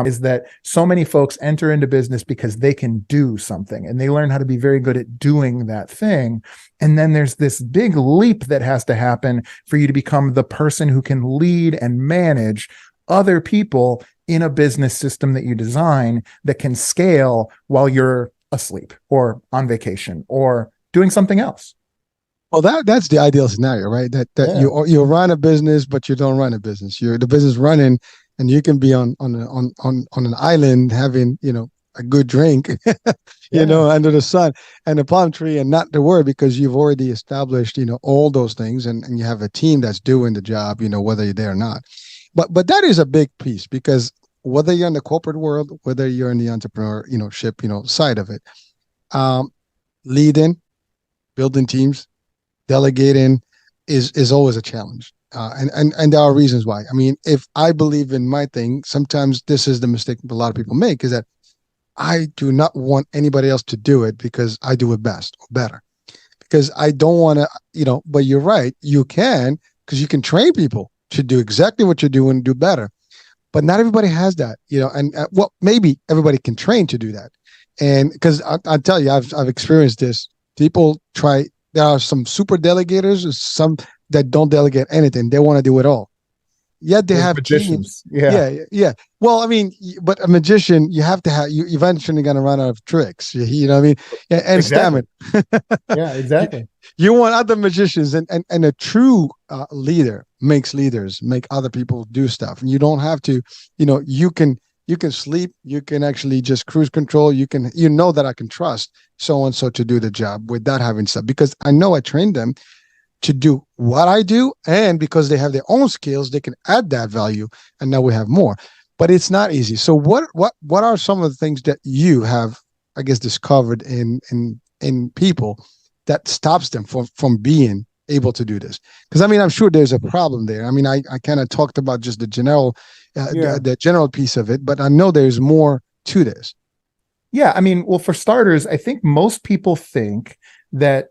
is that so many folks enter into business because they can do something, and they learn how to be very good at doing that thing. And then there's this big leap that has to happen for you to become the person who can lead and manage other people in a business system that you design that can scale while you're asleep or on vacation or doing something else. Well, that's the ideal scenario, right? That yeah. you run a business, but you don't run a business. You're the business running, and you can be on an island having a good drink, under the sun and a palm tree, and not to worry because you've already established, all those things, and you have a team that's doing the job, whether you're there or not. But that is a big piece, because whether you're in the corporate world, whether you're in the entrepreneurship, side of it, leading, building teams, delegating is always a challenge. And there are reasons why. I mean, if I believe in my thing, sometimes this is the mistake a lot of people make, is that I do not want anybody else to do it because I do it best or better. Because I don't want to, but you're right, you can, because you can train people to do exactly what you're doing and do better. But not everybody has that, and maybe everybody can train to do that. And because I'll tell you, I've experienced this. People try, there are some super delegators, some that don't delegate anything. They want to do it all. Yet they have magicians. Yeah. Well, I mean, but a magician, you eventually going to run out of tricks. You know what I mean? And exactly. stamina. Yeah, exactly. You want other magicians, and a true leader makes leaders, make other people do stuff. And you don't have to, you can sleep, you can actually just cruise control. You know that I can trust so-and-so to do the job without having stuff, because I know I trained them to do what I do, and because they have their own skills, they can add that value, and now we have more. But it's not easy. So what are some of the things that you have, I guess, discovered in people that stops them from being able to do this? Because I mean, I'm sure there's a problem there. I mean, I kind of talked about just the general the general piece of it, but I know there's more to this. Yeah, I mean, well, for starters, I think most people think that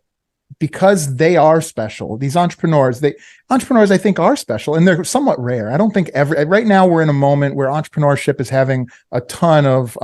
because they are special, these entrepreneurs, I think are special, and they're somewhat rare. I don't think right now we're in a moment where entrepreneurship is having a ton of,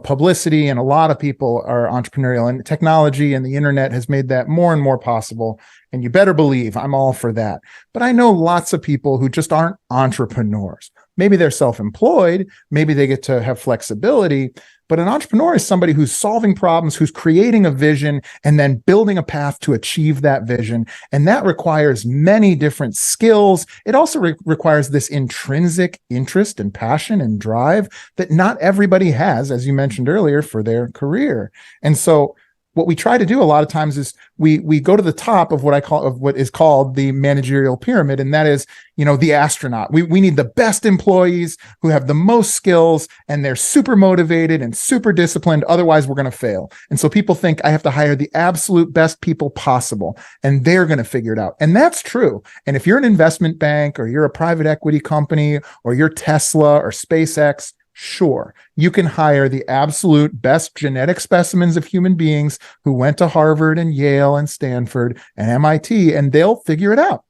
publicity, and a lot of people are entrepreneurial, and technology and the internet has made that more and more possible. And you better believe I'm all for that. But I know lots of people who just aren't entrepreneurs. Maybe they're self-employed, maybe they get to have flexibility, but an entrepreneur is somebody who's solving problems, who's creating a vision, and then building a path to achieve that vision. And that requires many different skills. It also requires this intrinsic interest and passion and drive that not everybody has, as you mentioned earlier, for their career. And so what we try to do a lot of times is we go to the top of what is called the managerial pyramid, and that is, the astronaut. We need the best employees who have the most skills, and they're super motivated and super disciplined. Otherwise, we're going to fail. And so people think I have to hire the absolute best people possible, and they're going to figure it out. And that's true. And if you're an investment bank, or you're a private equity company, or you're Tesla or SpaceX, sure, you can hire the absolute best genetic specimens of human beings who went to Harvard and Yale and Stanford and MIT, and they'll figure it out.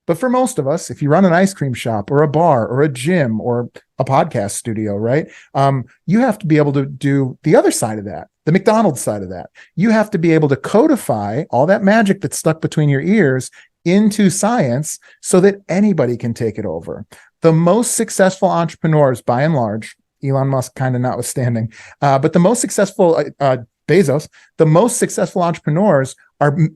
But for most of us, if you run an ice cream shop or a bar or a gym or a podcast studio, right, you have to be able to do the other side of that, the McDonald's side of that. You have to be able to codify all that magic that's stuck between your ears into science so that anybody can take it over. The most successful entrepreneurs, by and large, Elon Musk kind of notwithstanding, but the most successful, Bezos, the most successful entrepreneurs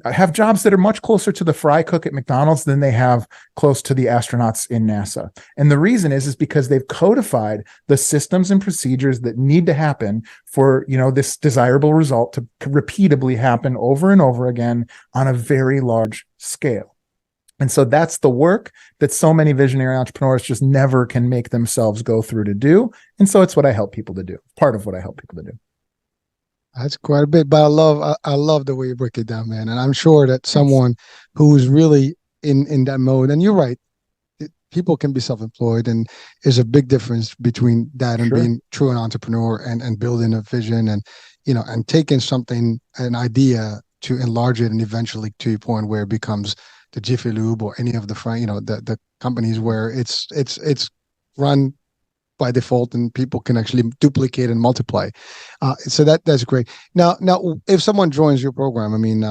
have jobs that are much closer to the fry cook at McDonald's than they have close to the astronauts in NASA. And the reason is because they've codified the systems and procedures that need to happen for, this desirable result to repeatably happen over and over again on a very large scale. And so that's the work that so many visionary entrepreneurs just never can make themselves go through to do. And so it's what I help people to do. Part of what I help people to do. That's quite a bit, but I love the way you break it down, man. And I'm sure that someone who's really in that mode, and you're right, people can be self-employed, and there's a big difference between that and being true an entrepreneur and building a vision and, and taking something, an idea, to enlarge it and eventually to a point where it becomes the Jiffy Lube or any of the the companies where it's run by default and people can actually duplicate and multiply. So that's great. Now, if someone joins your program, I mean,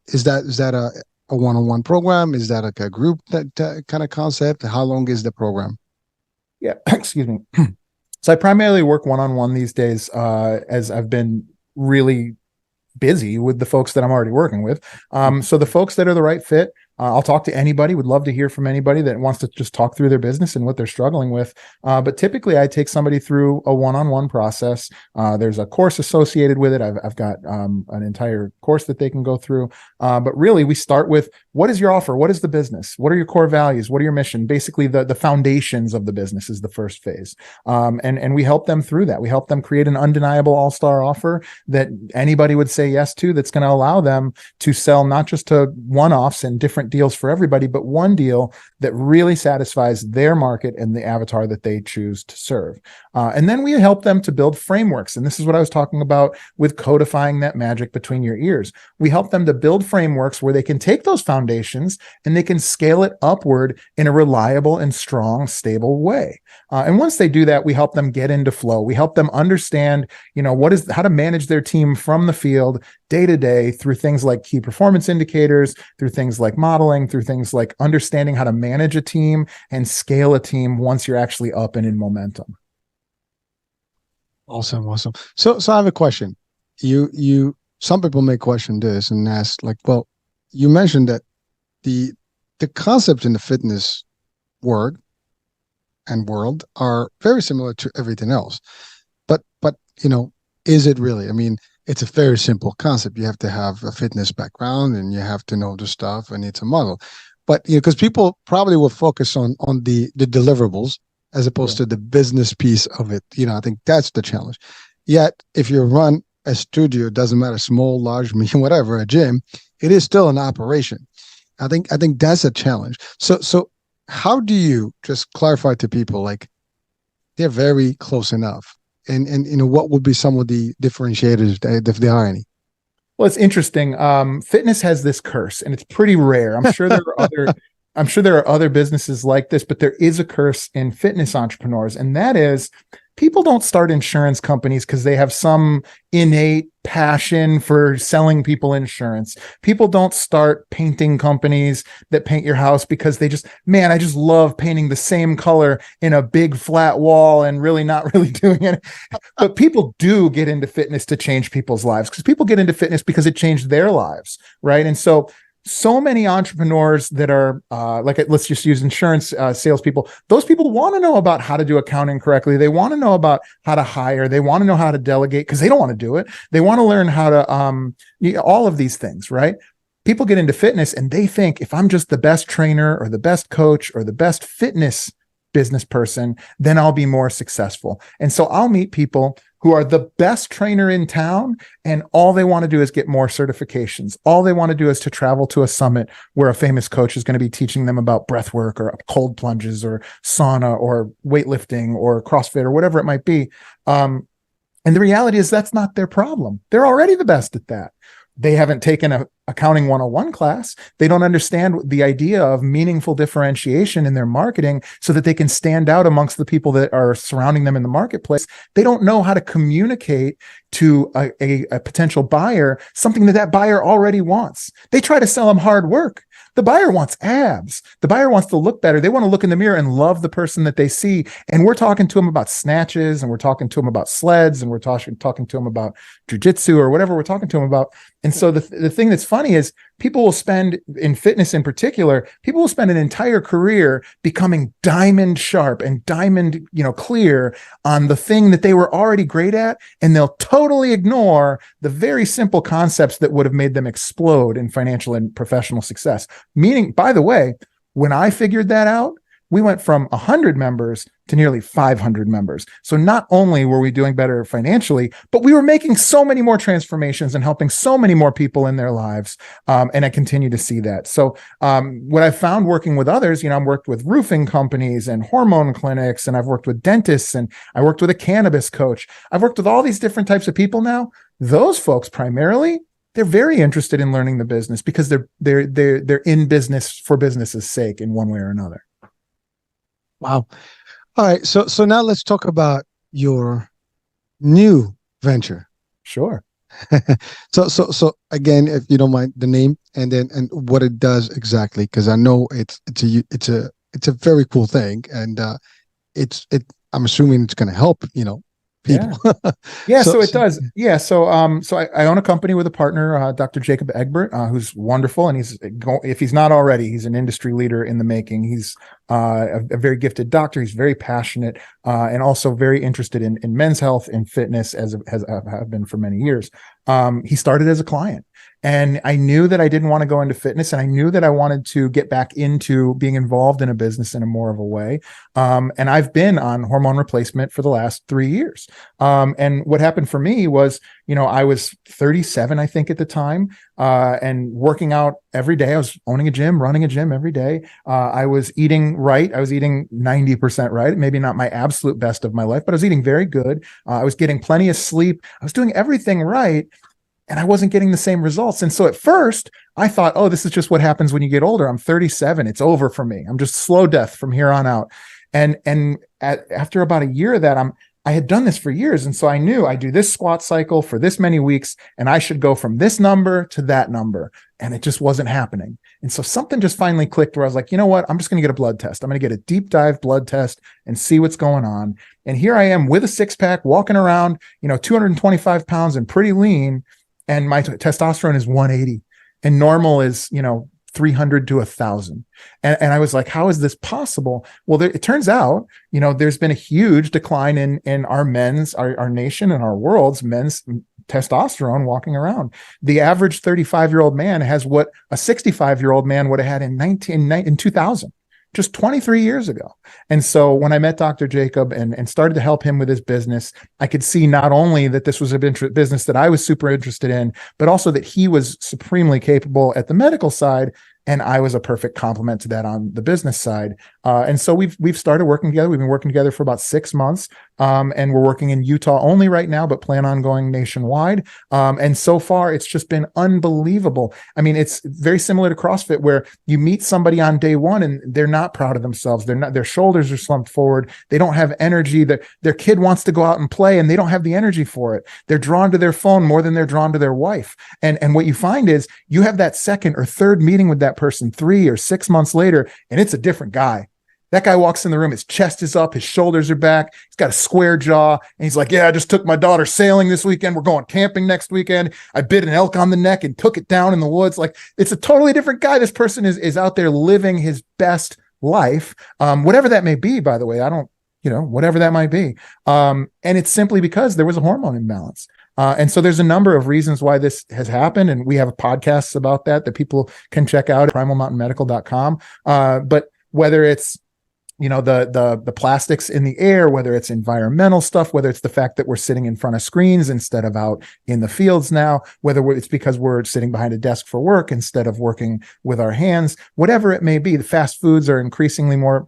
is that a one-on-one program? Is that like a group that kind of concept? How long is the program? Yeah, excuse me. So I primarily work one-on-one these days, as I've been really busy with the folks that I'm already working with. So the folks that are the right fit, I'll talk to anybody, would love to hear from anybody that wants to just talk through their business and what they're struggling with. But typically I take somebody through a one-on-one process. There's a course associated with it. I've got an entire course that they can go through. But really we start with, what is your offer? What is the business? What are your core values? What are your mission? Basically the foundations of the business is the first phase. And we help them through that. We help them create an undeniable all-star offer that anybody would say yes to, that's going to allow them to sell not just to one-offs and different deals for everybody, but one deal that really satisfies their market and the avatar that they choose to serve. And then we help them to build frameworks. And this is what I was talking about with codifying that magic between your ears. We help them to build frameworks where they can take those foundations and they can scale it upward in a reliable and strong, stable way. And once they do that, we help them get into flow. We help them understand, how to manage their team from the field day to day through things like key performance indicators, through things like modeling, through things like understanding how to manage a team and scale a team once you're actually up and in momentum. Awesome. So I have a question. Some people may question this and ask, like, well, you mentioned that the concepts in the fitness world are very similar to everything else. But is it really? I mean, it's a very simple concept. You have to have a fitness background and you have to know the stuff, and it's a model. But because people probably will focus on the deliverables as opposed to the business piece of it. I think that's the challenge. Yet, if you run a studio, it doesn't matter, small, large, medium, whatever, a gym, it is still an operation. I think that's a challenge. So how do you just clarify to people, like, they're very close enough? And what would be some of the differentiators, if there are any? Well, it's interesting. Fitness has this curse, and it's pretty rare. I'm sure there are other businesses like this, but there is a curse in fitness entrepreneurs, and that is people don't start insurance companies because they have some innate passion for selling people insurance. People don't start painting companies that paint your house because I just love painting the same color in a big flat wall and really not really doing it. But people do get into fitness to change people's lives, because people get into fitness because it changed their lives, right? And so many entrepreneurs that are let's just use insurance salespeople. Those people want to know about how to do accounting correctly. They want to know about how to hire. They want to know how to delegate because they don't want to do it. They want to learn how to all of these things, right? People get into fitness and they think, if I'm just the best trainer or the best coach or the best fitness business person, then I'll be more successful. And so I'll meet people who are the best trainer in town, and all they want to do is get more certifications. All they want to do is to travel to a summit where a famous coach is going to be teaching them about breath work or cold plunges or sauna or weightlifting or CrossFit or whatever it might be. And the reality is that's not their problem. They're already the best at that. They haven't taken a accounting 101 class. They don't understand the idea of meaningful differentiation in their marketing so that they can stand out amongst the people that are surrounding them in the marketplace. They don't know how to communicate to a potential buyer something that buyer already wants. They try to sell them hard work. The buyer wants abs. The buyer wants to look better. They want to look in the mirror and love the person that they see. And we're talking to them about snatches, and we're talking to them about sleds, and we're talking to them about jujitsu or whatever we're talking to them about. And so the thing that's funny is people will spend, in fitness in particular, people will spend an entire career becoming diamond sharp and diamond, clear on the thing that they were already great at. And they'll totally ignore the very simple concepts that would have made them explode in financial and professional success. Meaning, by the way, when I figured that out, we went from 100 members to nearly 500 members. So not only were we doing better financially, but we were making so many more transformations and helping so many more people in their lives. And I continue to see that. So what I've found working with others, I've worked with roofing companies and hormone clinics, and I've worked with dentists, and I worked with a cannabis coach. I've worked with all these different types of people now. Those folks primarily, they're very interested in learning the business because they're in business for business's sake in one way or another. Wow. All right. So now let's talk about your new venture. Sure. So again, if you don't mind, the name and what it does exactly, because I know it's a very cool thing, and I'm assuming it's going to help people. Yeah, so it does. Yeah, so I own a company with a partner, Dr. Jacob Egbert, who's wonderful, and if he's not already, he's an industry leader in the making. He's a very gifted doctor. He's very passionate, and also very interested in men's health and fitness, as have been for many years. He started as a client. And I knew that I didn't want to go into fitness, and I knew that I wanted to get back into being involved in a business in a more of a way. And I've been on hormone replacement for the last 3 years. And what happened for me was, I was 37, I think, at the time, and working out every day. I was owning a gym, running a gym every day. I was eating right. I was eating 90% right. Maybe not my absolute best of my life, but I was eating very good. I was getting plenty of sleep. I was doing everything right. And I wasn't getting the same results. And so at first I thought, oh, this is just what happens when you get older. I'm 37. It's over for me. I'm just slow death from here on out. And after about a year of that, I had done this for years. And so I knew I do this squat cycle for this many weeks, and I should go from this number to that number. And it just wasn't happening. And so something just finally clicked where I was like, you know what? I'm just going to get a blood test. I'm going to get a deep dive blood test and see what's going on. And here I am with a six pack, walking around, 225 pounds and pretty lean. And my testosterone is 180, and normal is, 300 to 1,000. And I was like, how is this possible? Well, it turns out, there's been a huge decline in our nation and our world's men's testosterone walking around. The average 35-year-old man has what a 65-year-old man would have had in 2000. Just 23 years ago. And so when I met Dr. Jacob and started to help him with his business, I could see not only that this was a business that I was super interested in, but also that he was supremely capable at the medical side. And I was a perfect complement to that on the business side. And so we've started working together. We've been working together for about 6 months. And we're working in Utah only right now, but plan on going nationwide. And so far, it's just been unbelievable. I mean, it's very similar to CrossFit, where you meet somebody on day one and they're not proud of themselves. Their shoulders are slumped forward. They don't have energy. Their kid wants to go out and play, and they don't have the energy for it. They're drawn to their phone more than they're drawn to their wife. And what you find is you have that second or third meeting with that person 3 or 6 months later, and it's a different guy. That guy walks in the room, his chest is up, his shoulders are back, he's got a square jaw, and he's like, yeah, I just took my daughter sailing this weekend. We're going camping next weekend. I bit an elk on the neck and took it down in the woods. Like, it's a totally different guy. This person is out there living his best life, whatever that may be, by the way. I don't, whatever that might be. And it's simply because there was a hormone imbalance. And so there's a number of reasons why this has happened. And we have podcasts about that people can check out at primalmountainmedical.com. But whether it's, the plastics in the air, whether it's environmental stuff, whether it's the fact that we're sitting in front of screens instead of out in the fields now, whether it's because we're sitting behind a desk for work instead of working with our hands, whatever it may be, the fast foods are increasingly more,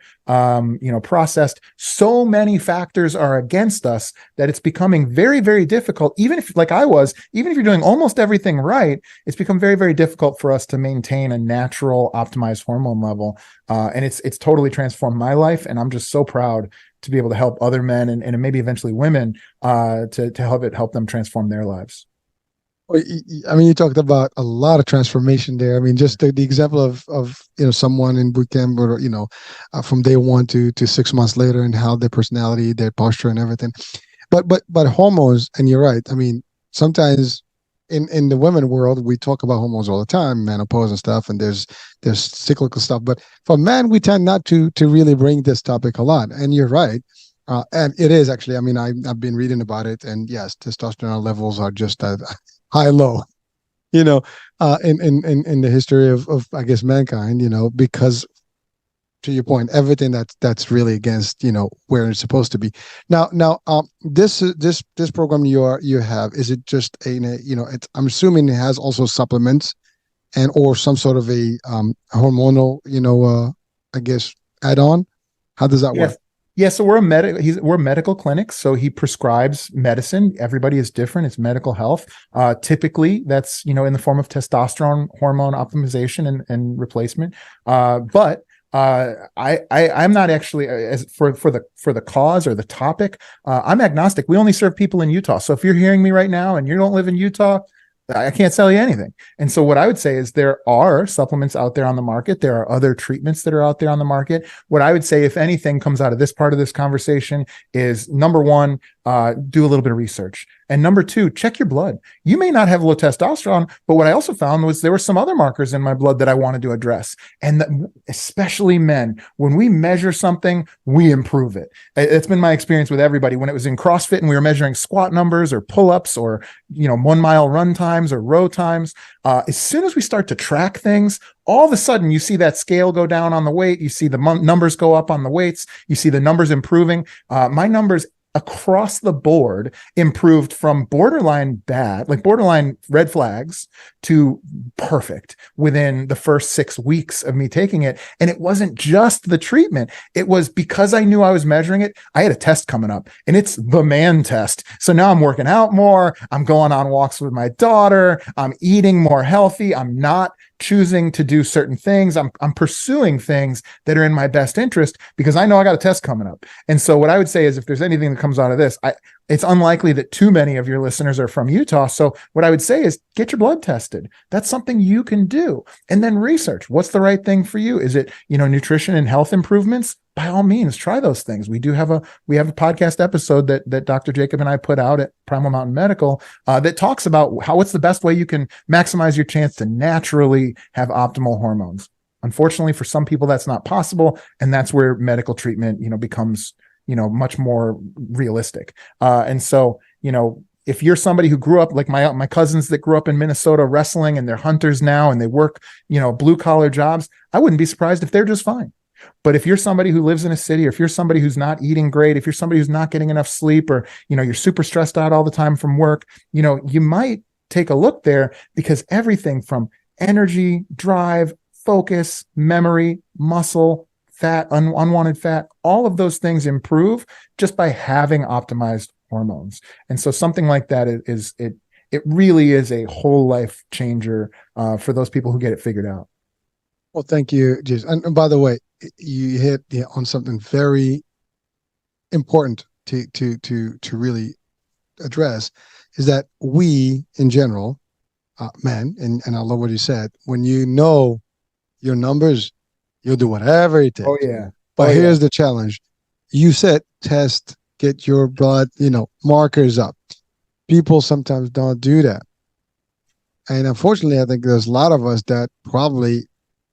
processed. So many factors are against us that it's becoming very, very difficult. Even if you're doing almost everything right, it's become very, very difficult for us to maintain a natural optimized hormone level. And it's totally transformed my life. And I'm just so proud to be able to help other men and maybe eventually women to help them transform their lives. I mean, you talked about a lot of transformation there. I mean, just the example of someone in boot camp, or from day one to 6 months later, and how their personality, their posture, and everything. But hormones, and you're right. I mean, sometimes in the women world, we talk about hormones all the time, menopause and stuff, and there's cyclical stuff. But for men, we tend not to really bring this topic a lot. And you're right. And it is actually. I mean, I've been reading about it, and yes, testosterone levels are just at high-low, in the history of I guess mankind, because, to your point, everything that's really against, where it's supposed to be. Now, this program you have, is it just I'm assuming it has also supplements and or some sort of a hormonal, I guess, add-on. How does that work? Yeah, so we're a medical clinic, so he prescribes medicine. Everybody is different. It's medical health. Typically, that's in the form of testosterone hormone optimization and replacement. But I'm not actually for the cause or the topic. I'm agnostic. We only serve people in Utah. So if you're hearing me right now and you don't live in Utah, I can't sell you anything. And so what I would say is there are supplements out there on the market. There are other treatments that are out there on the market. What I would say, if anything comes out of this part of this conversation, is number one, do a little bit of research. And number two, check your blood. You may not have low testosterone, but what I also found was there were some other markers in my blood that I wanted to address. And especially men, when we measure something, we improve it. It's been my experience with everybody. When it was in CrossFit and we were measuring squat numbers or pull-ups or, 1 mile run times or row times, as soon as we start to track things, all of a sudden you see that scale go down on the weight. You see the numbers go up on the weights. You see the numbers improving. My numbers across the board improved from borderline bad, like borderline red flags, to perfect within the first 6 weeks of me taking it. And it wasn't just the treatment. It was because I knew I was measuring it. I had a test coming up, and it's the man test. So now I'm working out more. I'm going on walks with my daughter. I'm eating more healthy. I'm not choosing to do certain things. I'm pursuing things that are in my best interest because I know I got a test coming up. And so what I would say is, if there's anything that comes out of this, it's unlikely that too many of your listeners are from Utah. So what I would say is get your blood tested. That's something you can do. And then research what's the right thing for you. Is it, nutrition and health improvements? By all means, try those things. We have a podcast episode that Dr. Jacob and I put out at Primal Mountain Medical that talks about what's the best way you can maximize your chance to naturally have optimal hormones. Unfortunately, for some people, that's not possible. And that's where medical treatment, becomes, much more realistic. And so, if you're somebody who grew up like my cousins that grew up in Minnesota wrestling, and they're hunters now and they work, blue collar jobs, I wouldn't be surprised if they're just fine. But if you're somebody who lives in a city, or if you're somebody who's not eating great, if you're somebody who's not getting enough sleep, or, you're super stressed out all the time from work, you might take a look there, because everything from energy, drive, focus, memory, muscle, fat, unwanted fat, all of those things improve just by having optimized hormones. And so something like that it really is a whole life changer for those people who get it figured out. Well, thank you, Jason. And by the way, you hit on something very important to really address, is that we, in general, men, and I love what you said, when you know your numbers, you'll do whatever it takes. Oh, yeah. But here's the challenge. You said test, get your blood, markers up. People sometimes don't do that. And unfortunately, I think there's a lot of us that probably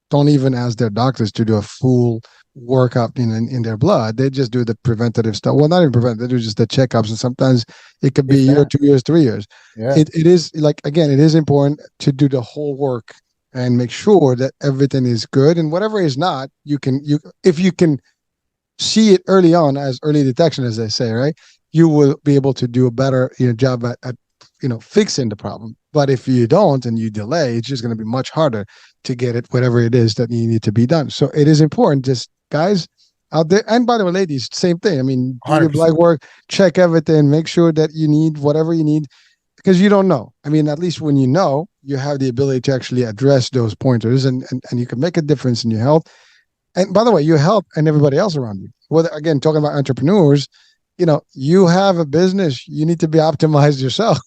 don't even ask their doctors to do a full workup in their blood. They just do the preventative stuff. Well, not even preventative, they do just the checkups. And sometimes it could be a year, 2 years, 3 years. Yeah. It is it is important to do the whole work and make sure that everything is good. And whatever is not, if you can see it early on, as early detection, as they say, right, you will be able to do a better job at fixing the problem. But if you don't and you delay, it's just going to be much harder to get it, whatever it is that you need to be done. So it is important, just guys out there. And by the way, ladies, same thing. I mean, do your blood work, check everything, make sure that you need whatever you need, because you don't know. I mean, at least when you know, you have the ability to actually address those pointers, and you can make a difference in your health. And by the way, your health and everybody else around you. Whether, again, talking about entrepreneurs, you have a business, you need to be optimized yourself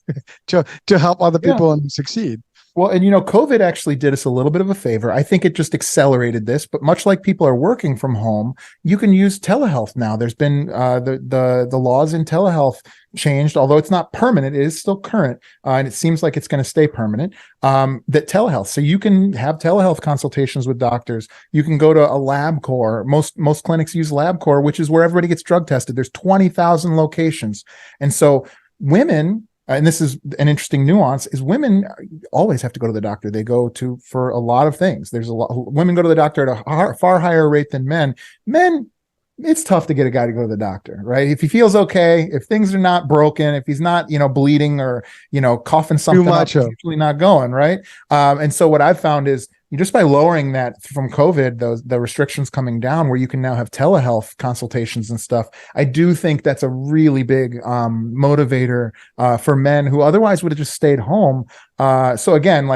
to help other people and succeed. Well, and COVID actually did us a little bit of a favor. I think it just accelerated this, but much like people are working from home, you can use telehealth now. There's been the laws in telehealth changed, although it's not permanent, it is still current, and it seems like it's going to stay permanent. That telehealth, so you can have telehealth consultations with doctors. You can go to a LabCorp. Most clinics use LabCorp, which is where everybody gets drug tested. There's 20,000 locations, and so women. And this is an interesting nuance, is women always have to go to the doctor. They go to for a lot of things. There's a lot, women go to the doctor at a far higher rate than men. Men, it's tough to get a guy to go to the doctor, right? If he feels okay, if things are not broken, if he's not, bleeding or, coughing something up, he's usually not going, right? And so what I've found is, just by lowering that from COVID, the restrictions coming down, where you can now have telehealth consultations and stuff, I do think that's a really big motivator for men who otherwise would have just stayed home. So again,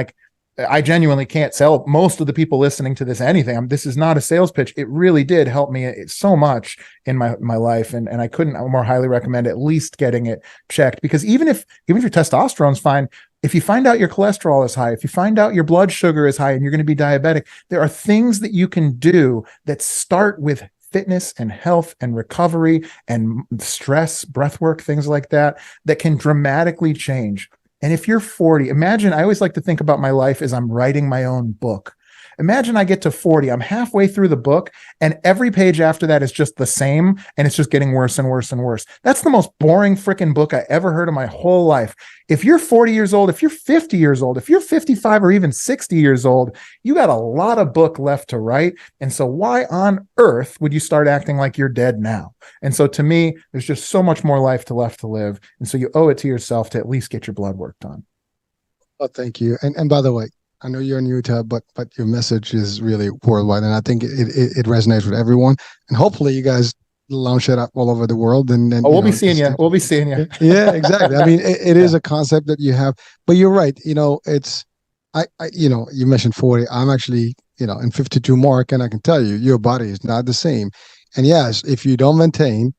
I genuinely can't sell most of the people listening to this anything. This is not a sales pitch. It really did help me so much in my life, and I couldn't more highly recommend at least getting it checked, because even if your testosterone's fine, If you find out your cholesterol is high, if you find out your blood sugar is high and you're going to be diabetic, there are things that you can do that start with fitness and health and recovery and stress, breath work, things like that, that can dramatically change. And if you're 40, imagine, I always like to think about my life as I'm writing my own book. Imagine I get to 40, I'm halfway through the book, and every page after that is just the same, and it's just getting worse and worse and worse. That's the most boring freaking book I ever heard in my whole life. If you're 40 years old, if you're 50 years old, if you're 55 or even 60 years old, you got a lot of book left to write. And so why on earth would you start acting like you're dead now? And so to me, there's just so much more life left to live. And so you owe it to yourself to at least get your blood work done. Well, thank you. And by the way, I know you're in Utah, but your message is really worldwide, and I think it resonates with everyone. And hopefully, you guys launch it up all over the world. And we'll be seeing you. We'll be seeing you. Yeah, exactly. I mean, it is a concept that you have, but you're right. It's you mentioned 40. I'm actually in 52 mark, and I can tell you, your body is not the same. And yes, if you don't maintain,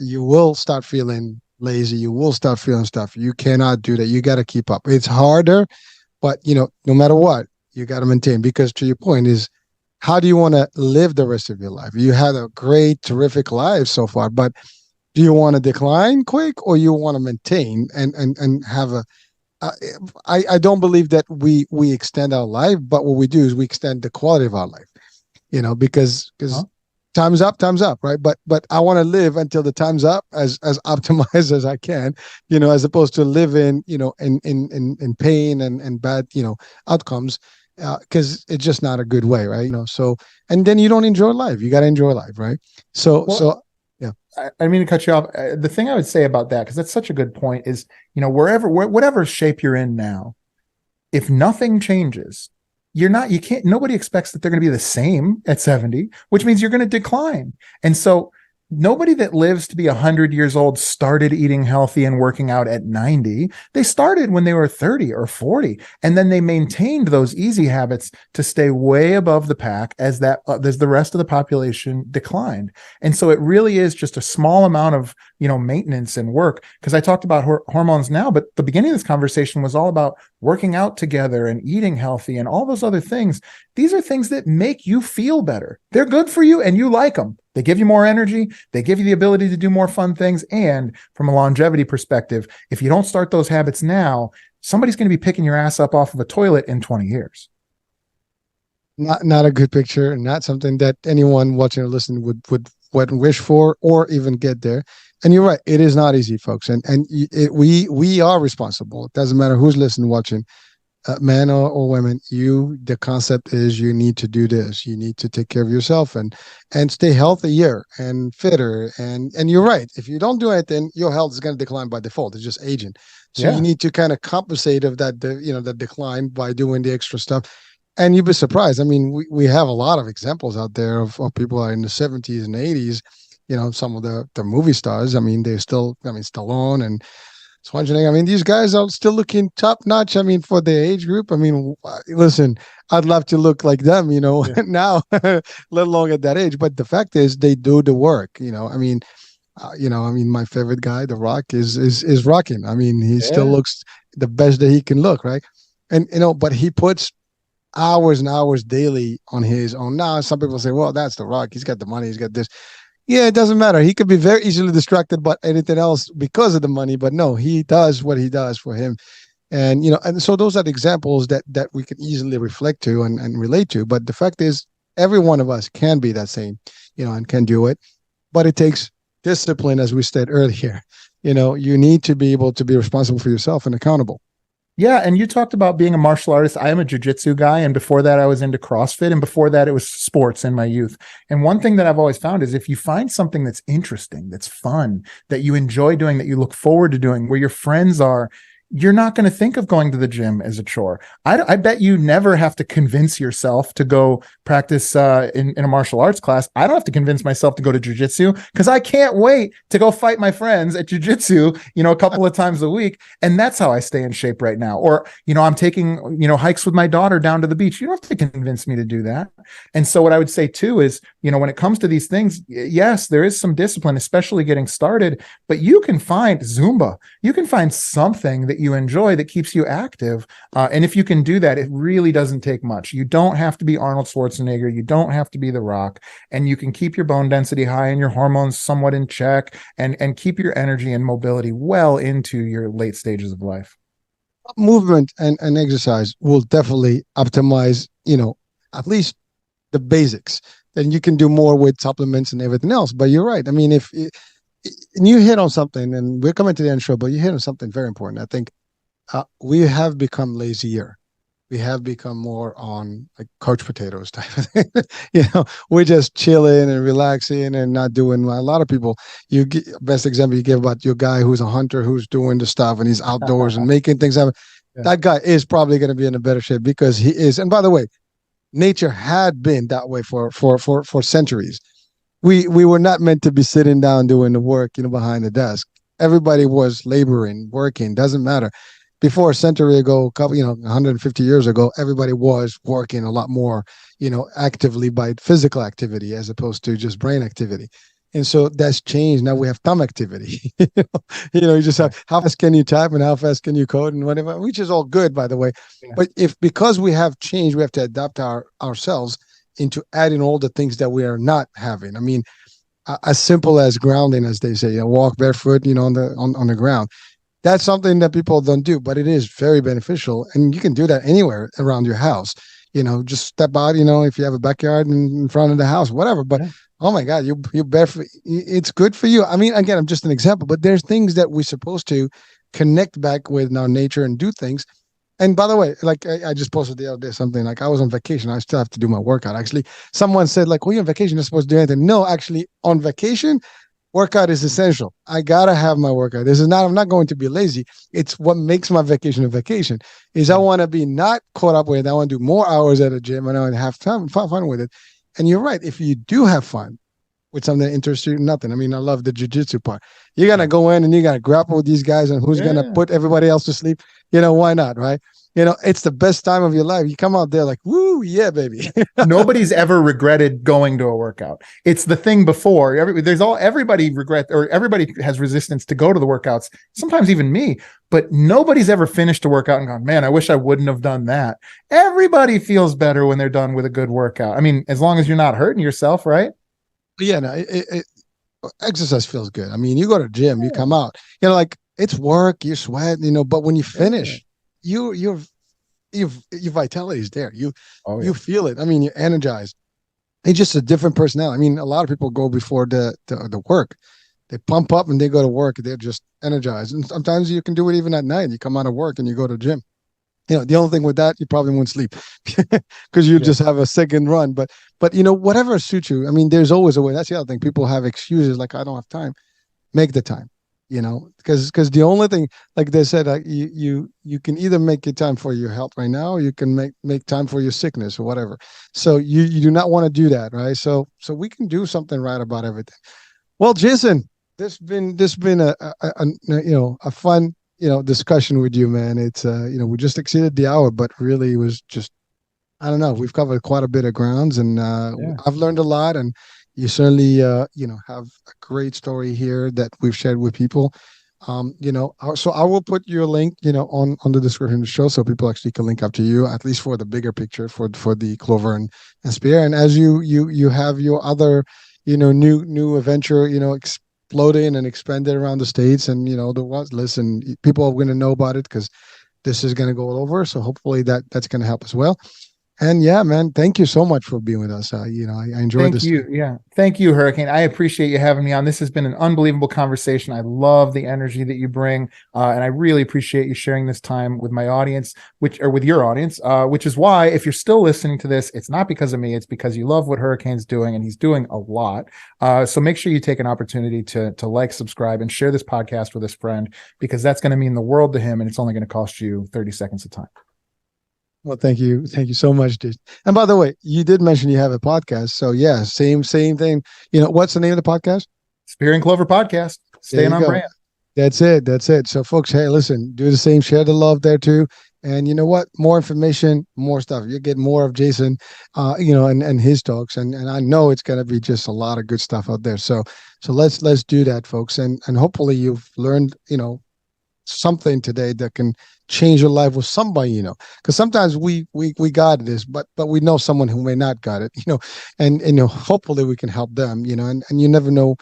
you will start feeling lazy. You will start feeling stuff. You cannot do that. You got to keep up. It's harder. But, no matter what, you got to maintain, because to your point is, how do you want to live the rest of your life? You had a great, terrific life so far, but do you want to decline quick, or you want to maintain and have I don't believe that we extend our life, but what we do is we extend the quality of our life, because time's up, right? But I want to live until the time's up as optimized as I can, as opposed to live in pain and bad, outcomes, because it's just not a good way, right? So, and then you don't enjoy life. You got to enjoy life, right? Yeah. I didn't mean to cut you off. The thing I would say about that, because that's such a good point, is, whatever shape you're in now, if nothing changes, nobody expects that they're going to be the same at 70, which means you're going to decline. And so nobody that lives to be 100 years old started eating healthy and working out at 90. They started when they were 30 or 40, and then they maintained those easy habits to stay way above the pack as the rest of the population declined. And so it really is just a small amount of, maintenance and work, because I talked about hormones now, but the beginning of this conversation was all about working out together and eating healthy and all those other things. These are things that make you feel better. They're good for you and you like them. They give you more energy. They give you the ability to do more fun things. And from a longevity perspective, if you don't start those habits now, somebody's going to be picking your ass up off of a toilet in 20 years. Not a good picture, not something that anyone watching or listening would wish for or even get there. And you're right, it is not easy, folks. And we are responsible. It doesn't matter who's listening, watching, man or women. The concept is you need to do this. You need to take care of yourself and stay healthier and fitter. And you're right. If you don't do anything, your health is going to decline by default. It's just aging. So you need to kind of compensate of that, that decline by doing the extra stuff. And you'd be surprised. I mean, we have a lot of examples out there of people are in the 70s and 80s. Some of the movie stars. I mean, they're still. I mean, Stallone and Schwarzenegger. I mean, these guys are still looking top notch. I mean, for their age group. I mean, listen, I'd love to look like them. Now, let alone at that age. But the fact is, they do the work. I mean, my favorite guy, The Rock, is rocking. I mean, he still looks the best that he can look, right? And but he puts hours and hours daily on his own. Now, some people say, well, that's The Rock. He's got the money. He's got this. Yeah, it doesn't matter. He could be very easily distracted by anything else because of the money, but no, he does what he does for him. And, and so those are the examples that we can easily reflect to and relate to. But the fact is, every one of us can be that same, and can do it. But it takes discipline, as we said earlier. You need to be able to be responsible for yourself and accountable. Yeah. And you talked about being a martial artist. I am a jiu-jitsu guy. And before that, I was into CrossFit. And before that, it was sports in my youth. And one thing that I've always found is if you find something that's interesting, that's fun, that you enjoy doing, that you look forward to doing, where your friends are, you're not going to think of going to the gym as a chore. I bet you never have to convince yourself to go practice in a martial arts class. I don't have to convince myself to go to jiu-jitsu because I can't wait to go fight my friends at jiu-jitsu, a couple of times a week. And that's how I stay in shape right now. Or, I'm taking, hikes with my daughter down to the beach. You don't have to convince me to do that. And so what I would say too is, when it comes to these things, yes, there is some discipline, especially getting started, but you can find Zumba. You can find something that that you enjoy that keeps you active. And if you can do that, it really doesn't take much. You don't have to be Arnold Schwarzenegger. You don't have to be The Rock, and you can keep your bone density high and your hormones somewhat in check, and keep your energy and mobility well into your late stages of life. Movement and exercise will definitely optimize, at least the basics. Then you can do more with supplements and everything else. But you're right. I mean, and you hit on something, and we're coming to the end show, but you hit on something very important. I think we have become lazier. We have become more on like couch potatoes type of thing. We're just chilling and relaxing and not doing a lot of people. Best example you give about your guy who's a hunter, who's doing the stuff and he's outdoors and making things happen. Yeah. That guy is probably going to be in a better shape because he is. And by the way, nature had been that way for centuries. We were not meant to be sitting down doing the work, behind the desk. Everybody was laboring, working, doesn't matter. Before a century ago, 150 years ago, everybody was working a lot more, actively by physical activity as opposed to just brain activity. And so that's changed. Now we have thumb activity. You just have how fast can you type and how fast can you code and whatever, which is all good, by the way. Yeah. But because we have changed, we have to adapt ourselves into adding all the things that we are not having. I mean, as simple as grounding, as they say, walk barefoot, on the ground. That's something that people don't do, but it is very beneficial. And you can do that anywhere around your house. Just step out, if you have a backyard in front of the house, whatever. But oh my God, you barefoot, it's good for you. I mean, again, I'm just an example, but there's things that we're supposed to connect back with our nature and do things. And by the way, like I just posted the other day something like I was on vacation. I still have to do my workout. Actually, someone said like, well, you're on vacation, you're supposed to do anything. No, actually on vacation, workout is essential. I gotta have my workout. I'm not going to be lazy. It's what makes my vacation a vacation is I want to be not caught up with it. I want to do more hours at a gym and I want to have fun with it. And you're right. If you do have fun with something that interests you, nothing. I mean, I love the jiu-jitsu part. You're going to go in and you're going to grapple with these guys and who's going to put everybody else to sleep. Why not, right? It's the best time of your life. You come out there like, woo, yeah, baby. Nobody's ever regretted going to a workout. It's the thing before. Everybody has resistance to go to the workouts, sometimes even me, but nobody's ever finished a workout and gone, man, I wish I wouldn't have done that. Everybody feels better when they're done with a good workout. I mean, as long as you're not hurting yourself, right? Yeah, no, exercise feels good. I mean, you go to the gym, you come out, like it's work, you sweat, but when you finish, your vitality is there. You feel it. I mean, you're energized. It's just a different personality. I mean, a lot of people go before the work. They pump up and they go to work. They're just energized. And sometimes you can do it even at night. You come out of work and you go to the gym. The only thing with that, you probably won't sleep because you just have a second run. But whatever suits you. I mean, there's always a way. That's the other thing. People have excuses like I don't have time. Make the time. Because the only thing, like they said, you can either make your time for your health right now, or you can make time for your sickness or whatever. So you do not want to do that, right? So we can do something right about everything. Well, Jason, this been a fun discussion with you, man. It's we just exceeded the hour, but really it was just I don't know. We've covered quite a bit of grounds, and I've learned a lot. And you certainly, have a great story here that we've shared with people. So I will put your link, on the description of the show, so people actually can link up to you, at least for the bigger picture for the Clover and Spear. And as you have your other, new adventure, exploding and expanded around the States, and listen, people are going to know about it because this is going to go all over. So hopefully that's going to help as well. And yeah, man, thank you so much for being with us. I enjoyed this. Thank you. Yeah. Thank you, Hurricane. I appreciate you having me on. This has been an unbelievable conversation. I love the energy that you bring. And I really appreciate you sharing this time with my audience, with your audience, which is why if you're still listening to this, it's not because of me, it's because you love what Hurricane's doing, and he's doing a lot. So make sure you take an opportunity to like, subscribe, and share this podcast with his friend, because that's going to mean the world to him. And it's only going to cost you 30 seconds of time. Well, thank you. Thank you so much, dude. And by the way, you did mention you have a podcast. So yeah, same thing. What's the name of the podcast? Spear and Clover Podcast. Staying on brand. That's it. So folks, hey, listen, do the same, share the love there too. And you know what? More information, more stuff. You get more of Jason, and his talks. And I know it's going to be just a lot of good stuff out there. So let's do that, folks. And hopefully you've learned, something today that can change your life with somebody, because sometimes we got this, but we know someone who may not got it, and hopefully we can help them, and you never know.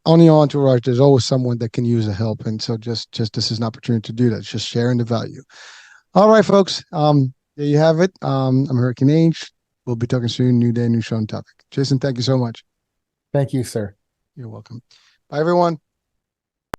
On your entourage, there's always someone that can use the help. And so just this is an opportunity to do that. It's just sharing the value. All right, folks. There you have it. I'm Hurricane H. We'll be talking soon. New day, new show and topic. Jason, thank you so much. Thank you, sir. You're welcome. Bye, everyone.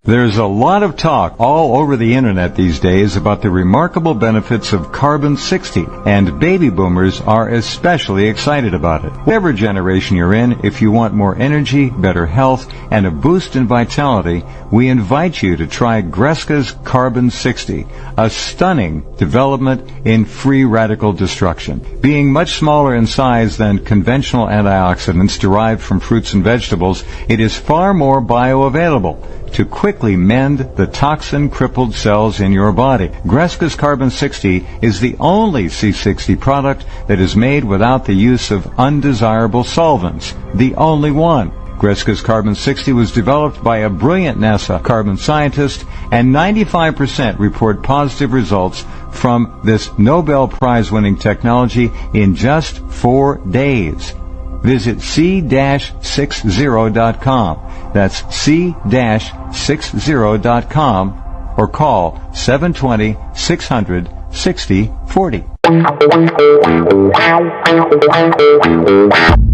There's a lot of talk all over the internet these days about the remarkable benefits of carbon-60, and baby boomers are especially excited about it. Whatever generation you're in, if you want more energy, better health, and a boost in vitality, we invite you to try Greska's Carbon-60, a stunning development in free radical destruction. Being much smaller in size than conventional antioxidants derived from fruits and vegetables, it is far more bioavailable to quickly mend the toxin-crippled cells in your body. Greska's Carbon-60 is the only C60 product that is made without the use of undesirable solvents. The only one. Greska's Carbon-60 was developed by a brilliant NASA carbon scientist, and 95% report positive results from this Nobel Prize-winning technology in just 4 days. Visit c-60.com. That's c-60.com, or call 720-600-6040.